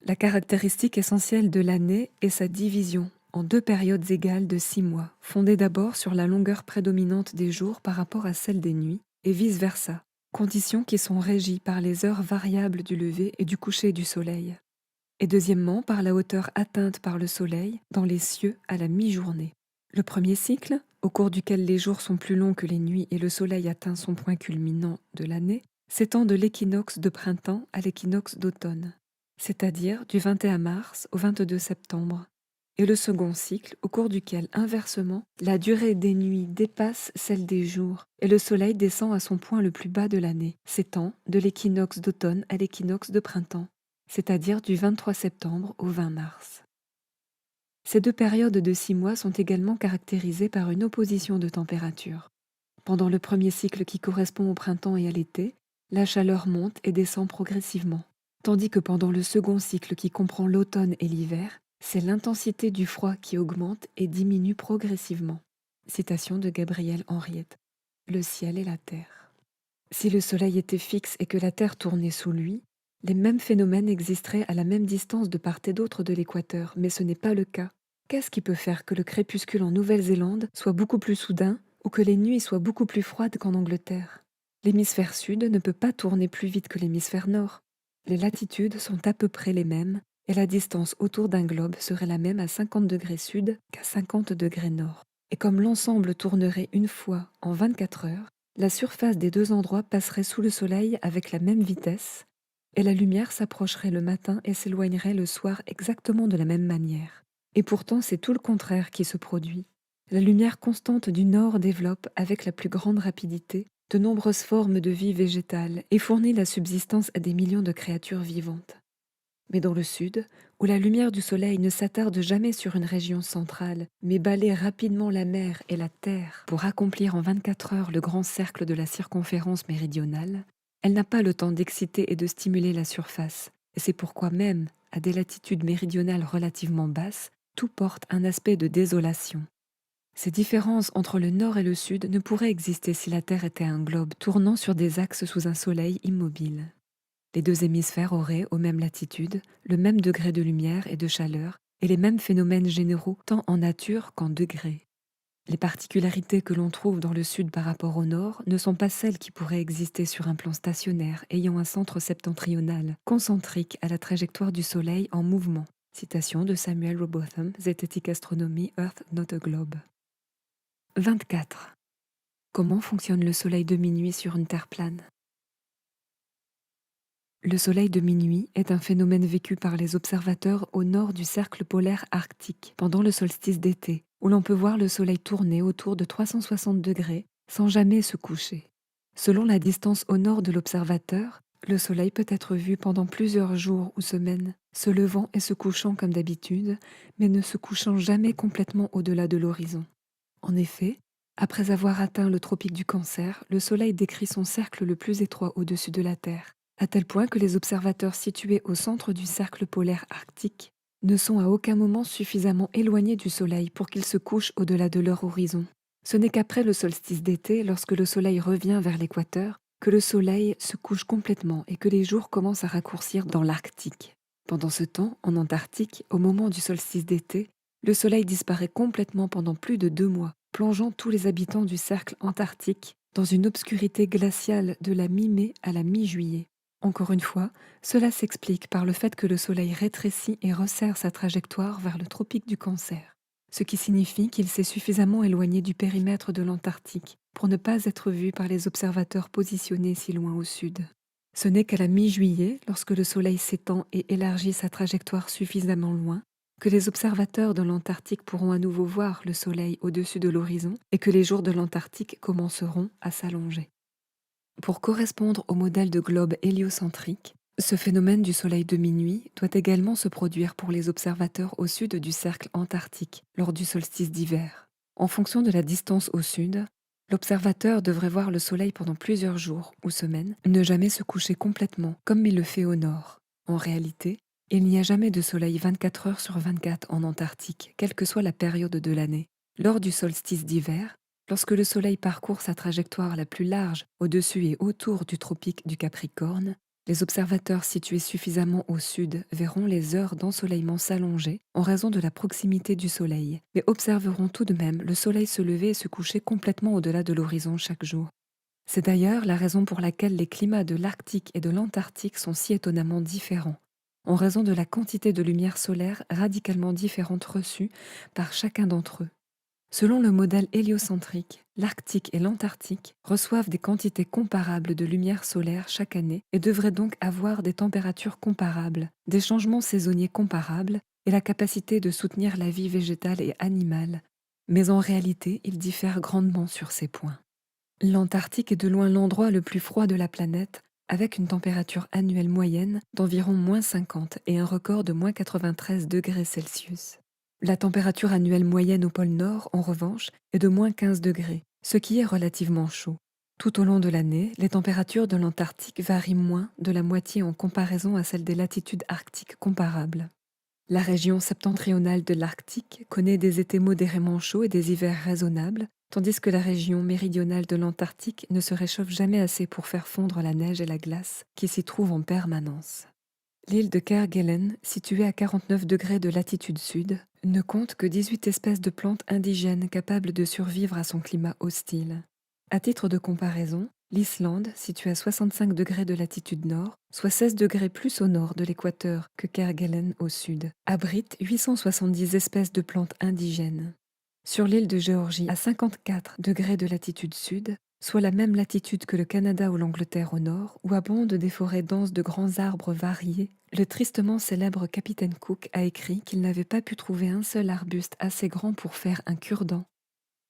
La caractéristique essentielle de l'année est sa division en 2 périodes égales de 6 mois, fondée d'abord sur la longueur prédominante des jours par rapport à celle des nuits, et vice-versa, conditions qui sont régies par les heures variables du lever et du coucher du Soleil, et deuxièmement par la hauteur atteinte par le Soleil dans les cieux à la mi-journée. Le premier cycle, au cours duquel les jours sont plus longs que les nuits et le Soleil atteint son point culminant de l'année, s'étend de l'équinoxe de printemps à l'équinoxe d'automne, c'est-à-dire du 21 mars au 22 septembre, et le second cycle, au cours duquel, inversement, la durée des nuits dépasse celle des jours, et le Soleil descend à son point le plus bas de l'année, s'étend de l'équinoxe d'automne à l'équinoxe de printemps, c'est-à-dire du 23 septembre au 20 mars. Ces 2 périodes de 6 mois sont également caractérisées par une opposition de température. Pendant le premier cycle qui correspond au printemps et à l'été, la chaleur monte et descend progressivement, tandis que pendant le second cycle qui comprend l'automne et l'hiver, c'est l'intensité du froid qui augmente et diminue progressivement. Citation de Gabrielle Henriette. Le ciel et la terre. Si le soleil était fixe et que la terre tournait sous lui, les mêmes phénomènes existeraient à la même distance de part et d'autre de l'équateur, mais ce n'est pas le cas. Qu'est-ce qui peut faire que le crépuscule en Nouvelle-Zélande soit beaucoup plus soudain ou que les nuits soient beaucoup plus froides qu'en Angleterre? L'hémisphère sud ne peut pas tourner plus vite que l'hémisphère nord. Les latitudes sont à peu près les mêmes et la distance autour d'un globe serait la même à 50 degrés sud qu'à 50 degrés nord. Et comme l'ensemble tournerait une fois en 24 heures, La surface des deux endroits passerait sous le soleil avec la même vitesse, et la lumière s'approcherait le matin et s'éloignerait le soir exactement de la même manière. Et pourtant, c'est tout le contraire qui se produit. La lumière constante du nord développe, avec la plus grande rapidité, de nombreuses formes de vie végétale et fournit la subsistance à des millions de créatures vivantes. Mais dans le sud, où la lumière du soleil ne s'attarde jamais sur une région centrale, mais balaie rapidement la mer et la terre pour accomplir en 24 heures le grand cercle de la circonférence méridionale, elle n'a pas le temps d'exciter et de stimuler la surface. Et c'est pourquoi même, à des latitudes méridionales relativement basses, tout porte un aspect de désolation. Ces différences entre le nord et le sud ne pourraient exister si la Terre était un globe tournant sur des axes sous un soleil immobile. Les deux hémisphères auraient, aux mêmes latitudes, le même degré de lumière et de chaleur et les mêmes phénomènes généraux tant en nature qu'en degrés. Les particularités que l'on trouve dans le sud par rapport au nord ne sont pas celles qui pourraient exister sur un plan stationnaire ayant un centre septentrional, concentrique à la trajectoire du Soleil en mouvement. Citation de Samuel Robotham, Zététique Astronomie, Earth Not a Globe. 24. Comment fonctionne le Soleil de minuit sur une Terre plane? Le soleil de minuit est un phénomène vécu par les observateurs au nord du cercle polaire arctique pendant le solstice d'été, où l'on peut voir le soleil tourner autour de 360 degrés sans jamais se coucher. Selon la distance au nord de l'observateur, le soleil peut être vu pendant plusieurs jours ou semaines, se levant et se couchant comme d'habitude, mais ne se couchant jamais complètement au-delà de l'horizon. En effet, après avoir atteint le tropique du Cancer, le soleil décrit son cercle le plus étroit au-dessus de la Terre, à tel point que les observateurs situés au centre du cercle polaire arctique ne sont à aucun moment suffisamment éloignés du Soleil pour qu'ils se couchent au-delà de leur horizon. Ce n'est qu'après le solstice d'été, lorsque le Soleil revient vers l'équateur, que le Soleil se couche complètement et que les jours commencent à raccourcir dans l'Arctique. Pendant ce temps, en Antarctique, au moment du solstice d'été, le Soleil disparaît complètement pendant plus de 2 mois, plongeant tous les habitants du cercle antarctique dans une obscurité glaciale de la mi-mai à la mi-juillet. Encore une fois, cela s'explique par le fait que le Soleil rétrécit et resserre sa trajectoire vers le tropique du Cancer, ce qui signifie qu'il s'est suffisamment éloigné du périmètre de l'Antarctique pour ne pas être vu par les observateurs positionnés si loin au sud. Ce n'est qu'à la mi-juillet, lorsque le Soleil s'étend et élargit sa trajectoire suffisamment loin, que les observateurs de l'Antarctique pourront à nouveau voir le Soleil au-dessus de l'horizon et que les jours de l'Antarctique commenceront à s'allonger. Pour correspondre au modèle de globe héliocentrique, ce phénomène du soleil de minuit doit également se produire pour les observateurs au sud du cercle antarctique lors du solstice d'hiver. En fonction de la distance au sud, l'observateur devrait voir le soleil pendant plusieurs jours ou semaines, ne jamais se coucher complètement comme il le fait au nord. En réalité, il n'y a jamais de soleil 24 heures sur 24 en Antarctique, quelle que soit la période de l'année. Lors du solstice d'hiver, lorsque le Soleil parcourt sa trajectoire la plus large au-dessus et autour du tropique du Capricorne, les observateurs situés suffisamment au sud verront les heures d'ensoleillement s'allonger en raison de la proximité du Soleil, mais observeront tout de même le Soleil se lever et se coucher complètement au-delà de l'horizon chaque jour. C'est d'ailleurs la raison pour laquelle les climats de l'Arctique et de l'Antarctique sont si étonnamment différents, en raison de la quantité de lumière solaire radicalement différente reçue par chacun d'entre eux. Selon le modèle héliocentrique, l'Arctique et l'Antarctique reçoivent des quantités comparables de lumière solaire chaque année et devraient donc avoir des températures comparables, des changements saisonniers comparables et la capacité de soutenir la vie végétale et animale. Mais en réalité, ils diffèrent grandement sur ces points. L'Antarctique est de loin l'endroit le plus froid de la planète, avec une température annuelle moyenne d'environ -50 et un record de -93 degrés Celsius. La température annuelle moyenne au pôle Nord, en revanche, est de -15 degrés, ce qui est relativement chaud. Tout au long de l'année, les températures de l'Antarctique varient moins de la moitié en comparaison à celles des latitudes arctiques comparables. La région septentrionale de l'Arctique connaît des étés modérément chauds et des hivers raisonnables, tandis que la région méridionale de l'Antarctique ne se réchauffe jamais assez pour faire fondre la neige et la glace qui s'y trouvent en permanence. L'île de Kerguelen, située à 49 degrés de latitude sud, ne compte que 18 espèces de plantes indigènes capables de survivre à son climat hostile. À titre de comparaison, l'Islande, située à 65 degrés de latitude nord, soit 16 degrés plus au nord de l'équateur que Kerguelen au sud, abrite 870 espèces de plantes indigènes. Sur l'île de Géorgie, à 54 degrés de latitude sud, soit la même latitude que le Canada ou l'Angleterre au nord, où abondent des forêts denses de grands arbres variés, le tristement célèbre capitaine Cook a écrit qu'il n'avait pas pu trouver un seul arbuste assez grand pour faire un cure-dent.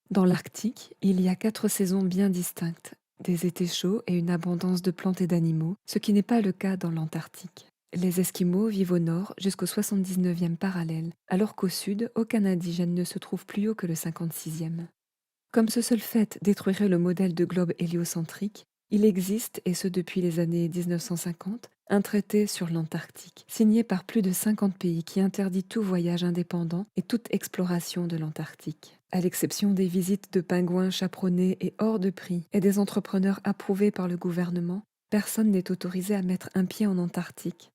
Dans l'Arctique, il y a 4 saisons bien distinctes, des étés chauds et une abondance de plantes et d'animaux, ce qui n'est pas le cas dans l'Antarctique. Les Esquimaux vivent au nord jusqu'au 79e parallèle, alors qu'au sud, aucun indigène ne se trouve plus haut que le 56e. Comme ce seul fait détruirait le modèle de globe héliocentrique, il existe, et ce depuis les années 1950, un traité sur l'Antarctique, signé par plus de 50 pays qui interdit tout voyage indépendant et toute exploration de l'Antarctique. À l'exception des visites de pingouins chaperonnés et hors de prix et des entrepreneurs approuvés par le gouvernement, personne n'est autorisé à mettre un pied en Antarctique.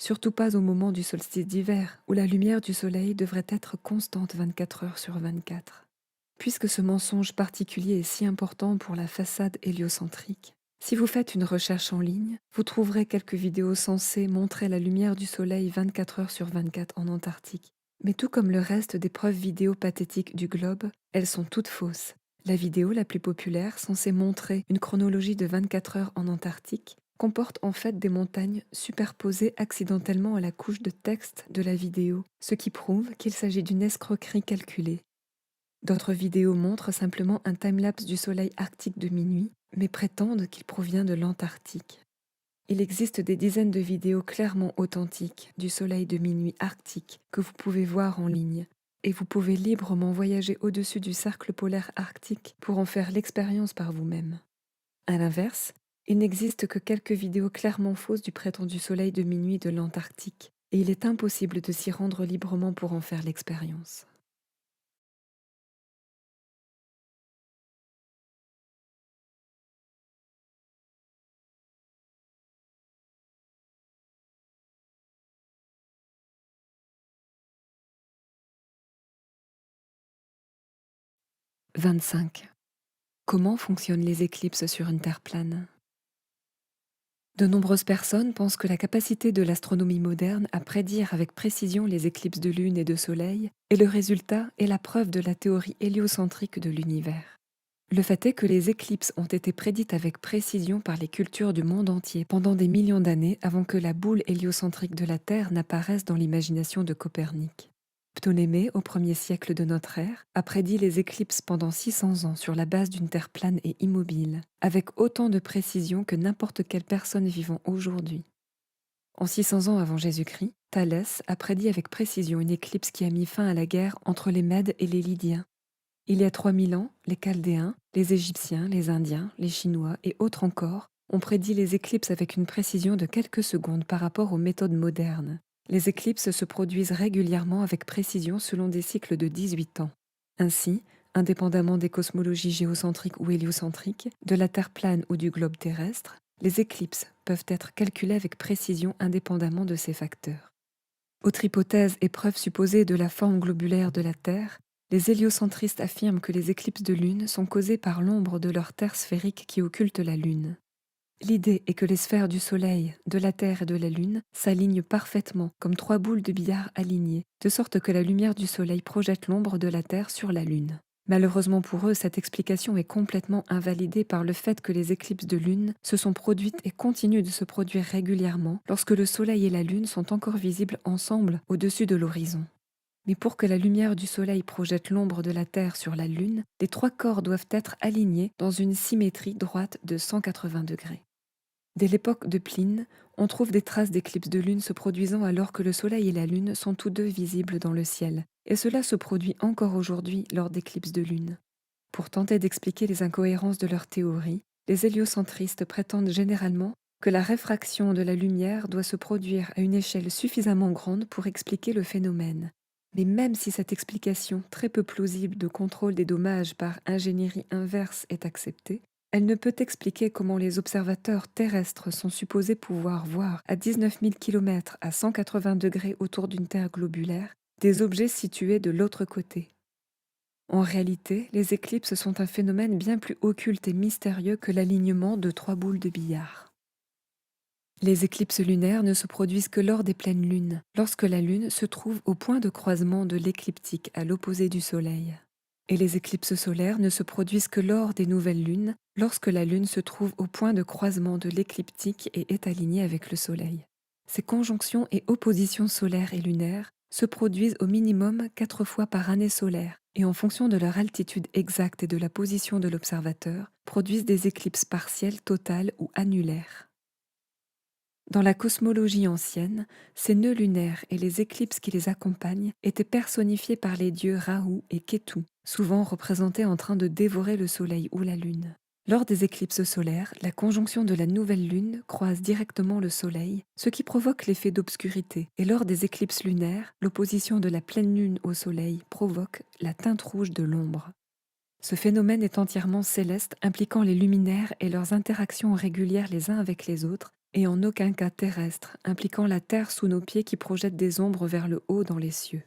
Surtout pas au moment du solstice d'hiver, où la lumière du soleil devrait être constante 24 heures sur 24. Puisque ce mensonge particulier est si important pour la façade héliocentrique, si vous faites une recherche en ligne, vous trouverez quelques vidéos censées montrer la lumière du soleil 24 heures sur 24 en Antarctique. Mais tout comme le reste des preuves vidéo pathétiques du globe, elles sont toutes fausses. La vidéo la plus populaire, censée montrer une chronologie de 24 heures en Antarctique, comporte en fait des montagnes superposées accidentellement à la couche de texte de la vidéo, ce qui prouve qu'il s'agit d'une escroquerie calculée. D'autres vidéos montrent simplement un timelapse du soleil arctique de minuit, mais prétendent qu'il provient de l'Antarctique. Il existe des dizaines de vidéos clairement authentiques du soleil de minuit arctique que vous pouvez voir en ligne, et vous pouvez librement voyager au-dessus du cercle polaire arctique pour en faire l'expérience par vous-même. À l'inverse, il n'existe que quelques vidéos clairement fausses du prétendu soleil de minuit de l'Antarctique, et il est impossible de s'y rendre librement pour en faire l'expérience. 25. Comment fonctionnent les éclipses sur une Terre plane? De nombreuses personnes pensent que la capacité de l'astronomie moderne à prédire avec précision les éclipses de lune et de soleil est le résultat et la preuve de la théorie héliocentrique de l'univers. Le fait est que les éclipses ont été prédites avec précision par les cultures du monde entier pendant des millions d'années avant que la boule héliocentrique de la Terre n'apparaisse dans l'imagination de Copernic. Ptolémée, au 1er siècle de notre ère, a prédit les éclipses pendant 600 ans sur la base d'une Terre plane et immobile, avec autant de précision que n'importe quelle personne vivant aujourd'hui. En 600 ans avant Jésus-Christ, Thalès a prédit avec précision une éclipse qui a mis fin à la guerre entre les Mèdes et les Lydiens. Il y a 3000 ans, les Chaldéens, les Égyptiens, les Indiens, les Chinois et autres encore ont prédit les éclipses avec une précision de quelques secondes par rapport aux méthodes modernes. Les éclipses se produisent régulièrement avec précision selon des cycles de 18 ans. Ainsi, indépendamment des cosmologies géocentriques ou héliocentriques, de la Terre plane ou du globe terrestre, les éclipses peuvent être calculées avec précision indépendamment de ces facteurs. Autre hypothèse et preuve supposée de la forme globulaire de la Terre, les héliocentristes affirment que les éclipses de Lune sont causées par l'ombre de leur terre sphérique qui occulte la Lune. L'idée est que les sphères du Soleil, de la Terre et de la Lune s'alignent parfaitement comme 3 boules de billard alignées, de sorte que la lumière du Soleil projette l'ombre de la Terre sur la Lune. Malheureusement pour eux, cette explication est complètement invalidée par le fait que les éclipses de Lune se sont produites et continuent de se produire régulièrement lorsque le Soleil et la Lune sont encore visibles ensemble au-dessus de l'horizon. Mais pour que la lumière du Soleil projette l'ombre de la Terre sur la Lune, les 3 corps doivent être alignés dans une symétrie droite de 180 degrés. Dès l'époque de Pline, on trouve des traces d'éclipses de lune se produisant alors que le Soleil et la Lune sont tous deux visibles dans le ciel, et cela se produit encore aujourd'hui lors d'éclipses de lune. Pour tenter d'expliquer les incohérences de leur théorie, les héliocentristes prétendent généralement que la réfraction de la lumière doit se produire à une échelle suffisamment grande pour expliquer le phénomène. Mais même si cette explication très peu plausible de contrôle des dommages par ingénierie inverse est acceptée, elle ne peut expliquer comment les observateurs terrestres sont supposés pouvoir voir à 19 000 km à 180 degrés autour d'une Terre globulaire des objets situés de l'autre côté. En réalité, les éclipses sont un phénomène bien plus occulte et mystérieux que l'alignement de 3 boules de billard. Les éclipses lunaires ne se produisent que lors des pleines lunes, lorsque la Lune se trouve au point de croisement de l'écliptique à l'opposé du Soleil. Et les éclipses solaires ne se produisent que lors des nouvelles lunes, lorsque la Lune se trouve au point de croisement de l'écliptique et est alignée avec le Soleil. Ces conjonctions et oppositions solaires et lunaires se produisent au minimum 4 fois par année solaire et en fonction de leur altitude exacte et de la position de l'observateur, produisent des éclipses partielles, totales ou annulaires. Dans la cosmologie ancienne, ces nœuds lunaires et les éclipses qui les accompagnent étaient personnifiés par les dieux Rahu et Ketu, souvent représentés en train de dévorer le Soleil ou la Lune. Lors des éclipses solaires, la conjonction de la nouvelle Lune croise directement le Soleil, ce qui provoque l'effet d'obscurité, et lors des éclipses lunaires, l'opposition de la pleine Lune au Soleil provoque la teinte rouge de l'ombre. Ce phénomène est entièrement céleste, impliquant les luminaires et leurs interactions régulières les uns avec les autres, et en aucun cas terrestre, impliquant la Terre sous nos pieds qui projette des ombres vers le haut dans les cieux.